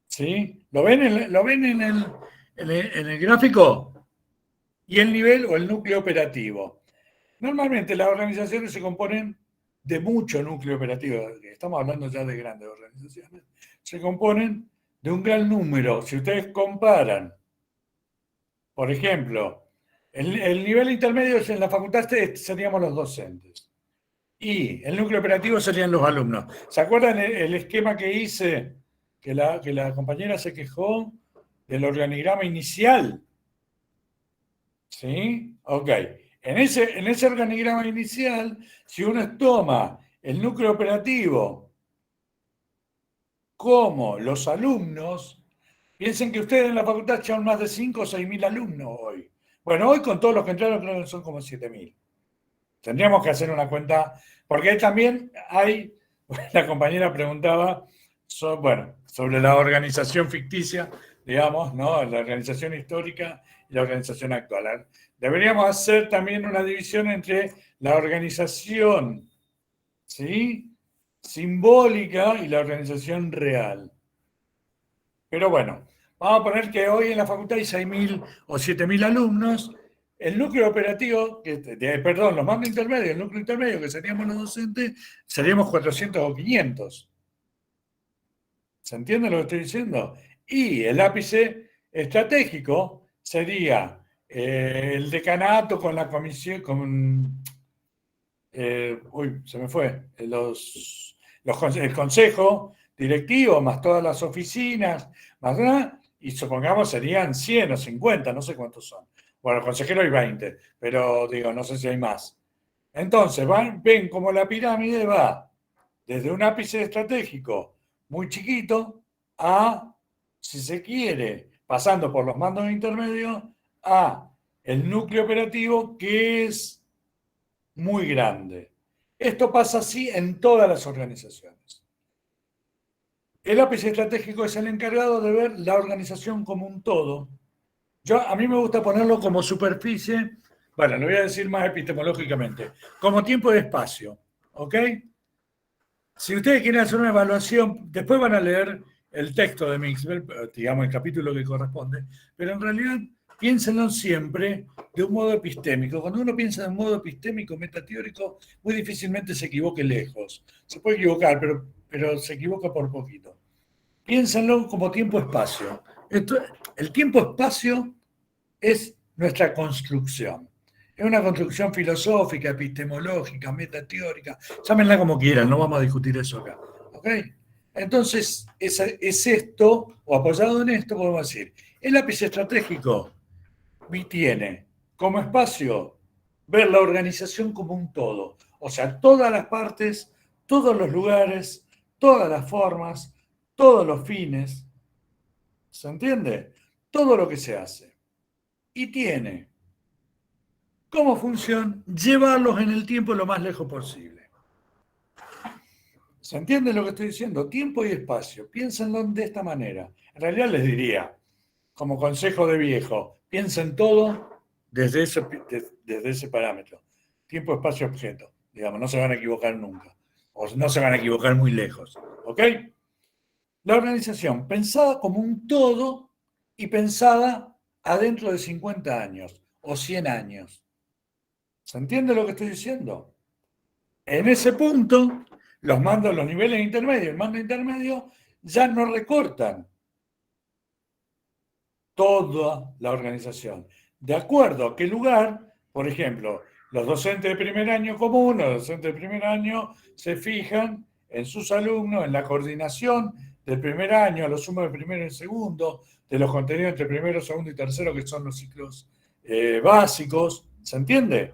¿sí? ¿Lo ven en el gráfico? Y el nivel o el núcleo operativo. Normalmente las organizaciones se componen de mucho núcleo operativo, estamos hablando ya de grandes organizaciones, se componen de un gran número. Si ustedes comparan, por ejemplo, el nivel intermedio en la facultad seríamos los docentes y el núcleo operativo serían los alumnos. ¿Se acuerdan el esquema que hice, que la compañera se quejó del organigrama inicial? ¿Sí? Ok. En ese organigrama inicial, si uno toma el núcleo operativo como los alumnos, piensen que ustedes en la facultad son más de 5 o 6 mil alumnos hoy. Bueno, hoy con todos los que entraron creo que son como 7.000. Tendríamos que hacer una cuenta, porque ahí también hay, la compañera preguntaba, sobre la organización ficticia, digamos, ¿no? La organización histórica y la organización actual. Deberíamos hacer también una división entre la organización, ¿sí?, simbólica y la organización real. Pero bueno, vamos a poner que hoy en la facultad hay 6.000 o 7.000 alumnos. El núcleo operativo, los mandos intermedios, el núcleo intermedio, que seríamos los docentes, seríamos 400 o 500. ¿Se entiende lo que estoy diciendo? Y el ápice estratégico sería el decanato con la comisión, se me fue, el consejo directivo, más todas las oficinas, más nada, y supongamos serían 100 o 50, no sé cuántos son. Bueno, consejero hay 20, pero digo, no sé si hay más. Entonces, ven como la pirámide va desde un ápice estratégico muy chiquito a, si se quiere, pasando por los mandos intermedios, a el núcleo operativo que es muy grande. Esto pasa así en todas las organizaciones. El ápice estratégico es el encargado de ver la organización como un todo. A mí me gusta ponerlo como superficie, bueno, lo voy a decir más epistemológicamente, como tiempo y espacio, ¿ok? Si ustedes quieren hacer una evaluación, después van a leer el texto de Mixwell, digamos el capítulo que corresponde, pero en realidad piénsenlo siempre de un modo epistémico. Cuando uno piensa de un modo epistémico, metateórico, muy difícilmente se equivoque lejos. Se puede equivocar, pero se equivoca por poquito. Piénsenlo como tiempo-espacio. El tiempo-espacio es nuestra construcción. Es una construcción filosófica, epistemológica, metateórica. Llámenla como quieran, no vamos a discutir eso acá. ¿Ok? ¿Ok? Entonces, es esto, o apoyado en esto, podemos decir, el lápiz estratégico tiene como espacio ver la organización como un todo. O sea, todas las partes, todos los lugares, todas las formas, todos los fines. ¿Se entiende? Todo lo que se hace. Y tiene como función llevarlos en el tiempo lo más lejos posible. ¿Se entiende lo que estoy diciendo? Tiempo y espacio. Piénsenlo de esta manera. En realidad les diría, como consejo de viejo, piensen todo desde ese parámetro. Tiempo, espacio, objeto. Digamos, no se van a equivocar nunca. O no se van a equivocar muy lejos. ¿Ok? La organización pensada como un todo y pensada adentro de 50 años o 100 años. ¿Se entiende lo que estoy diciendo? En ese punto, los niveles intermedios, el mando intermedio, ya no recortan toda la organización. De acuerdo a qué lugar, por ejemplo, los docentes de primer año común, los docentes de primer año se fijan en sus alumnos, en la coordinación del primer año, a lo sumo de primero y segundo, de los contenidos entre primero, segundo y tercero, que son los ciclos básicos. ¿Se entiende?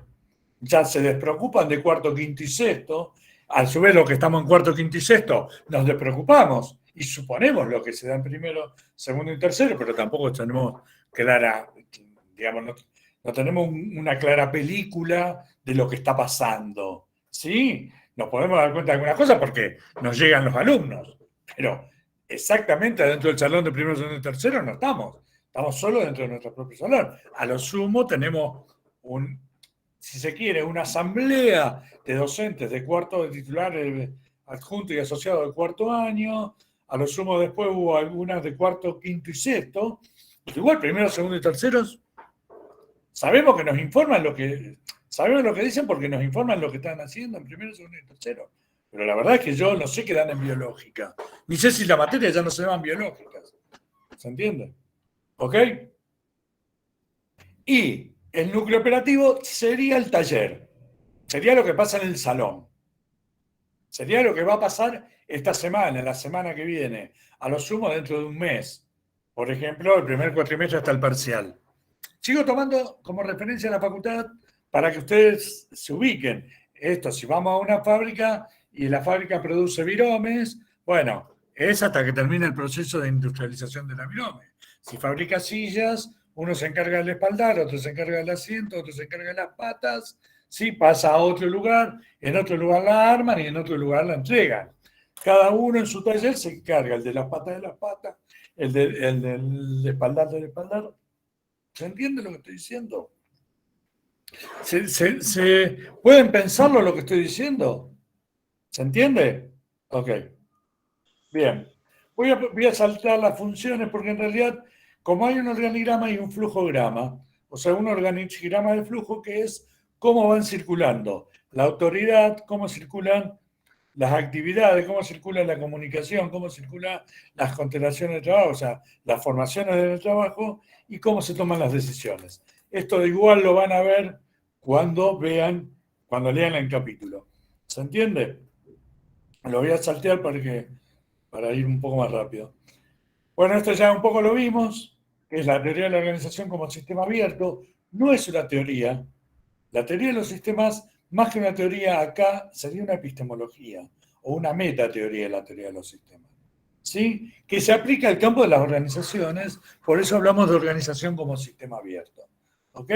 Ya se despreocupan de cuarto, quinto y sexto. A su vez, los que estamos en cuarto, quinto y sexto, nos despreocupamos y suponemos lo que se da en primero, segundo y tercero, pero tampoco tenemos clara, digamos, no tenemos una clara película de lo que está pasando. ¿Sí? Nos podemos dar cuenta de algunas cosas porque nos llegan los alumnos, pero exactamente dentro del salón de primero, segundo y tercero no estamos. Estamos solo dentro de nuestro propio salón. A lo sumo tenemos si se quiere, una asamblea de docentes de cuarto, de titulares adjuntos y asociados del cuarto año. A lo sumo después hubo algunas de cuarto, quinto y sexto. Igual primero, segundo y terceros sabemos que nos informan sabemos lo que dicen porque nos informan lo que están haciendo en primero, segundo y tercero. Pero la verdad es que yo no sé qué dan en biológica. Ni sé si la materia ya no se llaman biológicas. ¿Se entiende? ¿Ok? Y el núcleo operativo sería el taller. Sería lo que pasa en el salón. Sería lo que va a pasar esta semana, la semana que viene, a lo sumo dentro de un mes. Por ejemplo, el primer cuatrimestre hasta el parcial. Sigo tomando como referencia la facultad para que ustedes se ubiquen. Esto, si vamos a una fábrica y la fábrica produce viromes, bueno, es hasta que termine el proceso de industrialización de la virome. Si fabrica sillas, uno se encarga del espaldar, otro se encarga del asiento, otro se encarga de las patas, sí, pasa a otro lugar, en otro lugar la arman y en otro lugar la entregan. Cada uno en su taller se encarga, el de las patas, el del espaldar del espaldar. ¿Se entiende lo que estoy diciendo? ¿Se pueden pensarlo lo que estoy diciendo? ¿Se entiende? Ok. Bien. Voy a saltar las funciones porque en realidad, como hay un organigrama y un flujograma, o sea, un organigrama de flujo que es cómo van circulando la autoridad, cómo circulan las actividades, cómo circula la comunicación, cómo circulan las constelaciones de trabajo, o sea, las formaciones del trabajo y cómo se toman las decisiones. Esto de igual lo van a ver cuando lean el capítulo. ¿Se entiende? Lo voy a saltear para ir un poco más rápido. Bueno, esto ya un poco lo vimos, que es la teoría de la organización como sistema abierto. No es una teoría. La teoría de los sistemas, más que una teoría acá, sería una epistemología o una metateoría de la teoría de los sistemas. ¿Sí? Que se aplica al campo de las organizaciones, por eso hablamos de organización como sistema abierto. ¿Ok?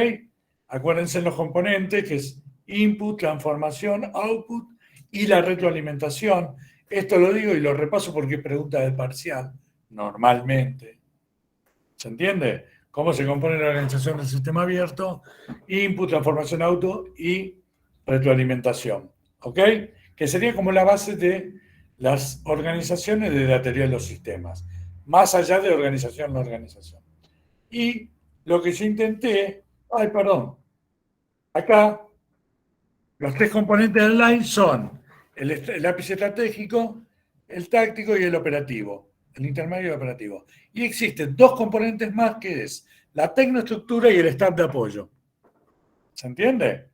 Acuérdense los componentes, que es input, transformación, output y la retroalimentación. Esto lo digo y lo repaso porque es pregunta del parcial, normalmente. ¿Se entiende? ¿Cómo se compone la organización del sistema abierto? Input, transformación, auto y retroalimentación. ¿Ok? Que sería como la base de las organizaciones de la teoría de los sistemas, más allá de organización, no organización. Y lo que yo intenté, acá los tres componentes del line son el lápiz estratégico, el táctico y el operativo, el intermedio y el operativo. Y existen dos componentes más que es la tecnoestructura y el staff de apoyo. ¿Se entiende?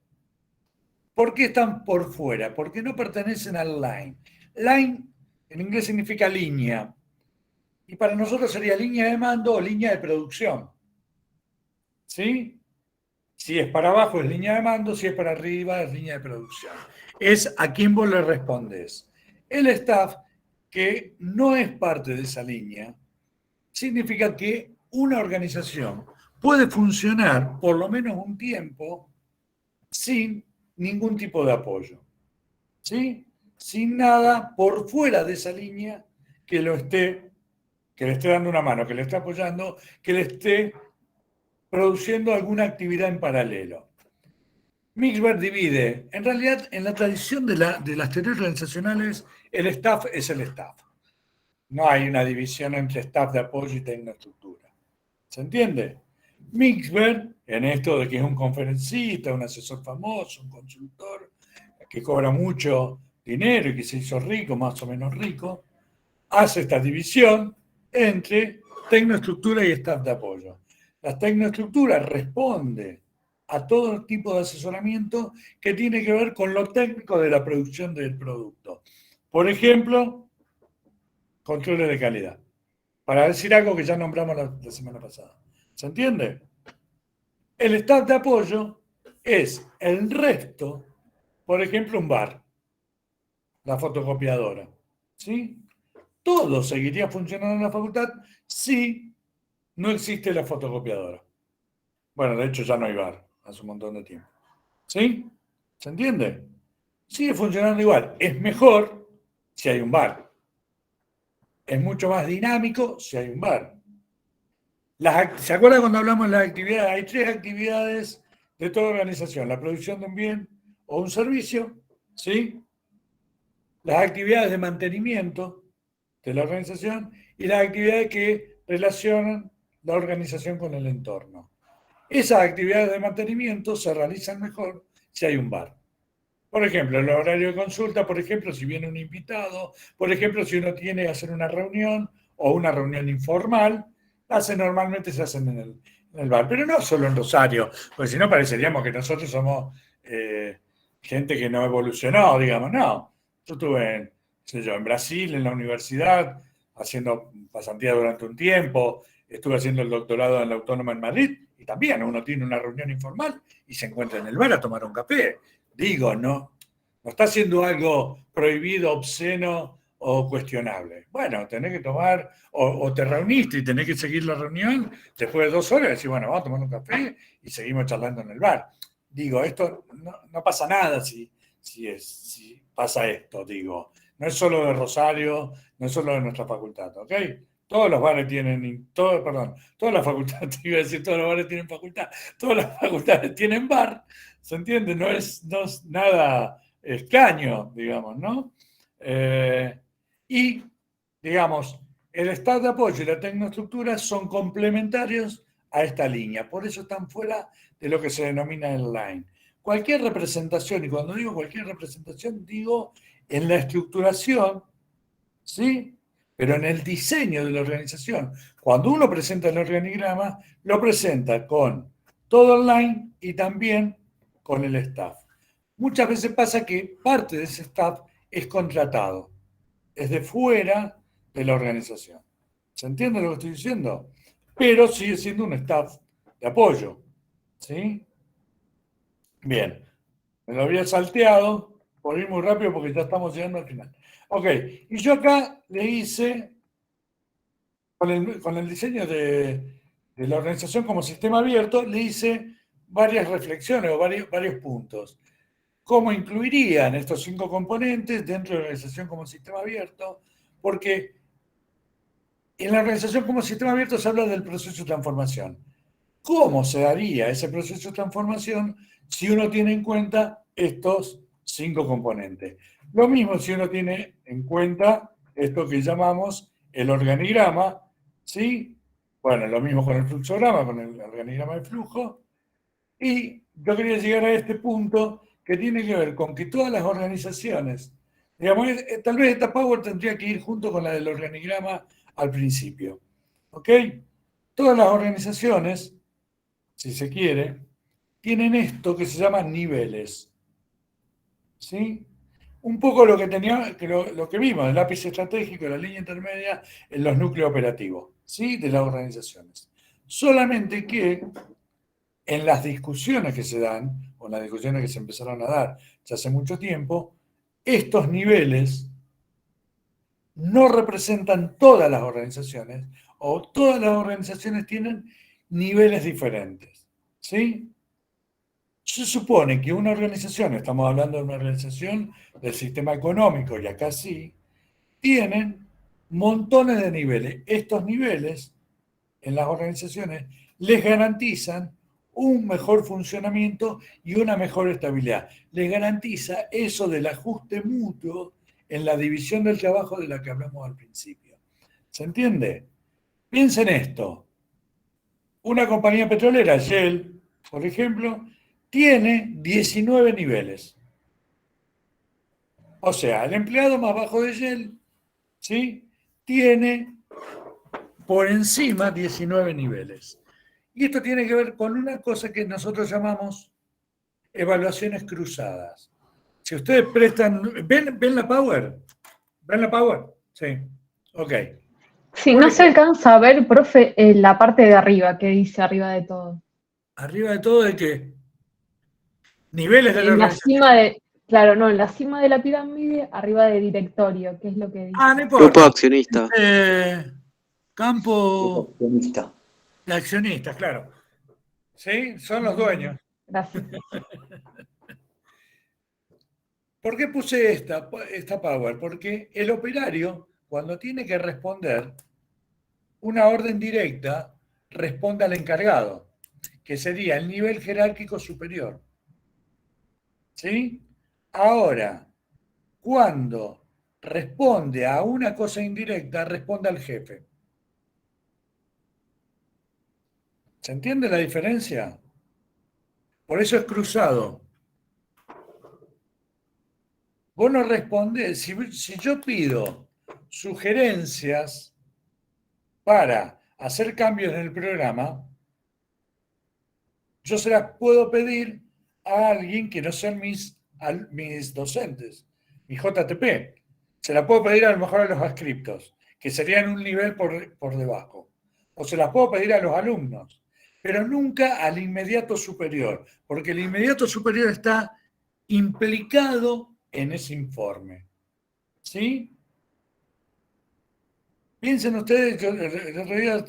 ¿Por qué están por fuera? Porque no pertenecen al line. Line En inglés significa línea. Y para nosotros sería línea de mando o línea de producción. ¿Sí? Si es para abajo es línea de mando, si es para arriba es línea de producción. Es a quién vos le respondes. El staff, que no es parte de esa línea, significa que una organización puede funcionar por lo menos un tiempo sin ningún tipo de apoyo. ¿Sí? Sin nada por fuera de esa línea que le esté dando una mano, que le esté apoyando, que le esté produciendo alguna actividad en paralelo. Mixber divide, en realidad, en la tradición de las teorías organizacionales, el staff es el staff. No hay una división entre staff de apoyo y tecnoestructura. ¿Se entiende? Mixber, en esto de que es un conferencista, un asesor famoso, un consultor, que cobra mucho dinero y que se hizo rico, más o menos rico, hace esta división entre tecnoestructura y staff de apoyo. La tecnoestructura responde a todo tipo de asesoramiento que tiene que ver con lo técnico de la producción del producto. Por ejemplo, controles de calidad. Para decir algo que ya nombramos la semana pasada. ¿Se entiende? El staff de apoyo es el resto, por ejemplo, un bar, la fotocopiadora. ¿Sí? Todo seguiría funcionando en la facultad si no existe la fotocopiadora. Bueno, de hecho ya no hay bar hace un montón de tiempo. ¿Sí? ¿Se entiende? Sigue funcionando igual. Es mejor si hay un bar. Es mucho más dinámico si hay un bar. ¿Se acuerdan cuando hablamos de las actividades? Hay 3 actividades de toda organización. La producción de un bien o un servicio, ¿sí? Las actividades de mantenimiento de la organización y las actividades que relacionan la organización con el entorno. Esas actividades de mantenimiento se realizan mejor si hay un bar. Por ejemplo, el horario de consulta, por ejemplo, si viene un invitado, por ejemplo, si uno tiene que hacer una reunión o una reunión informal, normalmente se hacen en el bar. Pero no solo en Rosario, porque si no pareceríamos que nosotros somos gente que no evolucionó, digamos, no. Yo estuve en Brasil, en la universidad, haciendo pasantía durante un tiempo, estuve haciendo el doctorado en la Autónoma en Madrid, y también uno tiene una reunión informal y se encuentra en el bar a tomar un café. Digo, no está haciendo algo prohibido, obsceno o cuestionable. Bueno, tenés que tomar, o te reuniste y tenés que seguir la reunión, después de 2 horas decís, bueno, vamos a tomar un café y seguimos charlando en el bar. Digo, esto no pasa nada si pasa esto, digo. No es solo de Rosario, no es solo de nuestra facultad, ¿ok? Todos los bares tienen, todas las facultades, iba a decir, todos los bares tienen facultad, todas las facultades tienen bar, ¿se entiende? No es nada extraño, digamos, ¿no? Y, digamos, el staff de apoyo y la tecnoestructura son complementarios a esta línea, por eso están fuera de lo que se denomina el line. Cualquier representación, y cuando digo cualquier representación, digo en la estructuración, ¿sí? Pero en el diseño de la organización, cuando uno presenta el organigrama, lo presenta con todo online y también con el staff. Muchas veces pasa que parte de ese staff es contratado, es de fuera de la organización. ¿Se entiende lo que estoy diciendo? Pero sigue siendo un staff de apoyo. ¿Sí? Bien, me lo había salteado, por ir muy rápido porque ya estamos llegando al final. Ok, y yo acá le hice, con el diseño de la organización como sistema abierto, le hice varias reflexiones o varios puntos. ¿Cómo incluirían estos 5 componentes dentro de la organización como sistema abierto? Porque en la organización como sistema abierto se habla del proceso de transformación. ¿Cómo se daría ese proceso de transformación si uno tiene en cuenta estos 5 componentes? Lo mismo si uno tiene en cuenta esto que llamamos el organigrama, ¿sí? Bueno, lo mismo con el fluxograma, con el organigrama de flujo. Y yo quería llegar a este punto que tiene que ver con que todas las organizaciones, digamos, tal vez esta Power tendría que ir junto con la del organigrama al principio. ¿Ok? Todas las organizaciones, si se quiere, tienen esto que se llama niveles. ¿Sí? un poco lo que lo que vimos, el lápiz estratégico, la línea intermedia en los núcleos operativos, ¿sí? De las organizaciones. Solamente que en las discusiones que se dan, o en las discusiones que se empezaron a dar ya hace mucho tiempo, estos niveles no representan todas las organizaciones, o todas las organizaciones tienen niveles diferentes, ¿sí? Se supone que una organización, estamos hablando de una organización del sistema económico, y acá sí, tienen montones de niveles. Estos niveles en las organizaciones les garantizan un mejor funcionamiento y una mejor estabilidad. Les garantiza eso del ajuste mutuo en la división del trabajo de la que hablamos al principio. ¿Se entiende? Piensen esto. Una compañía petrolera, Shell, por ejemplo, tiene 19 niveles. O sea, el empleado más bajo de Shell, ¿sí? Tiene por encima 19 niveles. Y esto tiene que ver con una cosa que nosotros llamamos evaluaciones cruzadas. Si ustedes prestan, ¿ven la Power? ¿Ven la Power? Sí. Ok. Sí, Por no se ejemplo, alcanza a ver, profe, la parte de arriba, que dice arriba de todo. arriba de todo, ¿de qué? Niveles de la En la organización. cima de, claro, no, en la cima de la pirámide, arriba de directorio, ¿qué es lo que Ah, no dice? Grupo importa. accionista. Grupo Campo accionista. de accionistas, claro. ¿Sí? Son los dueños. Gracias. ¿Por qué puse esta Power? Porque el operario, cuando tiene que responder una orden directa, responde al encargado, que sería el nivel jerárquico superior. ¿Sí? Ahora, cuando responde a una cosa indirecta, responde al jefe. ¿Se entiende la diferencia? Por eso es cruzado. Vos no respondés, si yo pido sugerencias para hacer cambios en el programa, yo se las puedo pedir a alguien que no sean mis docentes, mi JTP. Se las puedo pedir a lo mejor a los adscriptos, que serían un nivel por debajo. O se las puedo pedir a los alumnos, pero nunca al inmediato superior, porque el inmediato superior está implicado en ese informe. ¿Sí? Piensen ustedes que el otro día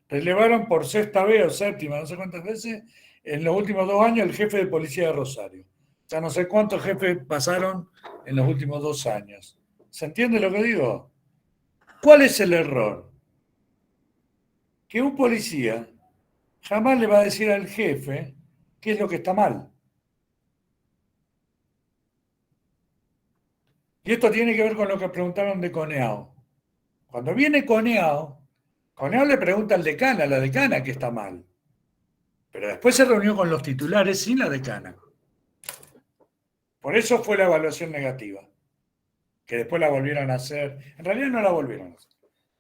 relevaron por sexta vez o séptima, no sé cuántas veces, en los últimos 2 años el jefe de policía de Rosario. O sea, no sé cuántos jefes pasaron en los últimos 2 años. ¿Se entiende lo que digo? ¿Cuál es el error? Que un policía jamás le va a decir al jefe qué es lo que está mal. Y esto tiene que ver con lo que preguntaron de Coneao. Cuando viene Coneao le pregunta al decano, a la decana que está mal. Pero después se reunió con los titulares sin la decana. Por eso fue la evaluación negativa, que después la volvieron a hacer. En realidad no la volvieron a hacer.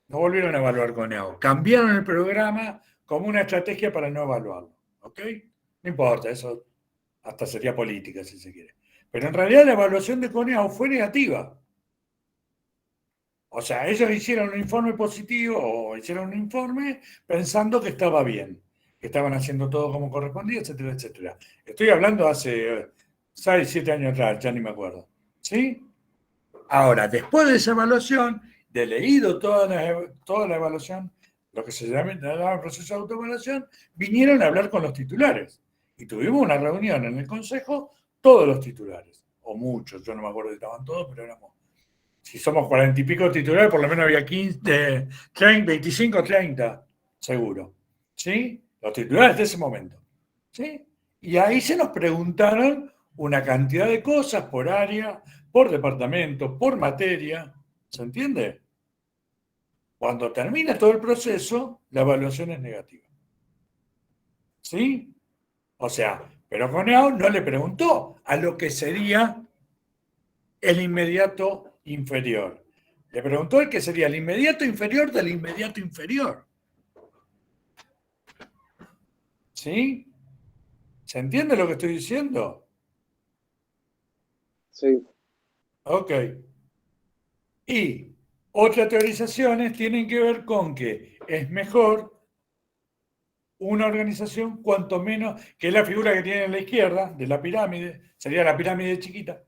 No volvieron a evaluar con EAO. Cambiaron el programa como una estrategia para no evaluarlo. ¿Ok? No importa, eso hasta sería política si se quiere. Pero en realidad la evaluación de Coneau fue negativa. O sea, ellos hicieron un informe positivo o hicieron un informe pensando que estaba bien, que estaban haciendo todo como correspondía, etcétera, etcétera. Estoy hablando hace 6, 7 años atrás, ya ni me acuerdo. ¿Sí? Ahora, después de esa evaluación, de leído toda la evaluación, lo que se llama el proceso de autoevaluación, vinieron a hablar con los titulares. Y tuvimos una reunión en el consejo, todos los titulares, o muchos, yo no me acuerdo si estaban todos, pero éramos, si somos 40 y pico titulares, por lo menos había 15, 30, 25, 30, seguro. ¿Sí? Los titulares de ese momento. ¿Sí? Y ahí se nos preguntaron una cantidad de cosas por área, por departamento, por materia. ¿Se entiende? Cuando termina todo el proceso, la evaluación es negativa. ¿Sí? O sea, pero Coneau no le preguntó a lo que sería el inmediato inferior. Le preguntó el que sería el inmediato inferior del inmediato inferior. ¿Sí? ¿Se entiende lo que estoy diciendo? Sí. Ok. Y otras teorizaciones tienen que ver con que es mejor una organización cuanto menos, que es la figura que tiene en la izquierda de la pirámide, sería la pirámide chiquita,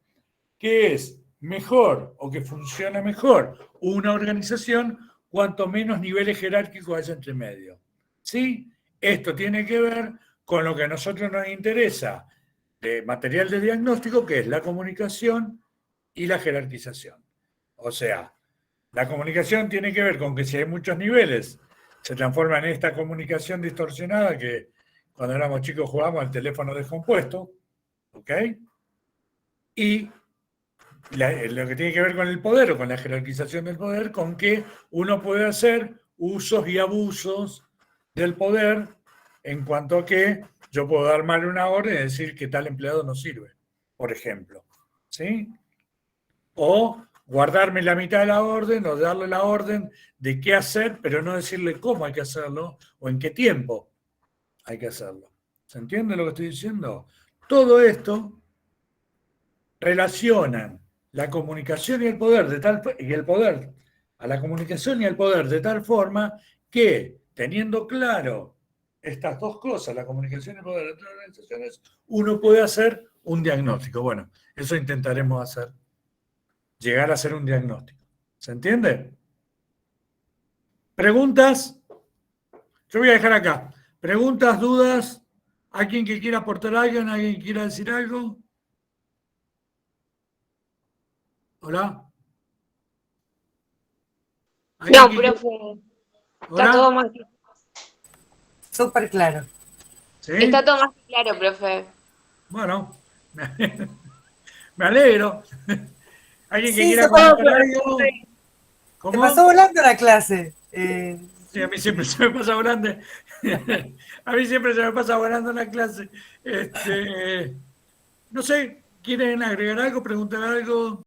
que es mejor o que funciona mejor una organización cuanto menos niveles jerárquicos haya entre medio. ¿Sí? Esto tiene que ver con lo que a nosotros nos interesa de material de diagnóstico, que es la comunicación y la jerarquización. O sea, la comunicación tiene que ver con que si hay muchos niveles, se transforma en esta comunicación distorsionada que cuando éramos chicos jugábamos al teléfono descompuesto, ¿ok? Y lo que tiene que ver con el poder o con la jerarquización del poder, con que uno puede hacer usos y abusos del poder en cuanto a que yo puedo dar mal una orden y decir que tal empleado no sirve, por ejemplo. ¿Sí? O guardarme la mitad de la orden o darle la orden de qué hacer, pero no decirle cómo hay que hacerlo o en qué tiempo hay que hacerlo. ¿Se entiende lo que estoy diciendo? Todo esto relacionan la comunicación y el poder a la comunicación y al poder de tal forma que, teniendo claro estas dos cosas, la comunicación y el poder de otras organizaciones, uno puede hacer un diagnóstico. Bueno, eso intentaremos hacer, llegar a hacer un diagnóstico. ¿Se entiende? ¿Preguntas? Yo voy a dejar acá. ¿Preguntas, dudas? ¿Alguien que quiera aportar algo? ¿Alguien que quiera decir algo? ¿Hola? No, profe, está todo ¿Hola? más, Súper claro. ¿Sí? está todo más claro, profe. Bueno, me alegro. ¿Alguien que Sí, quiera se pasó, comentar algo? se ¿Cómo? pasó volando la clase. Sí, a mí siempre se me pasa volando. A mí siempre se me pasa volando la clase. No sé, ¿quieren agregar algo, preguntar algo?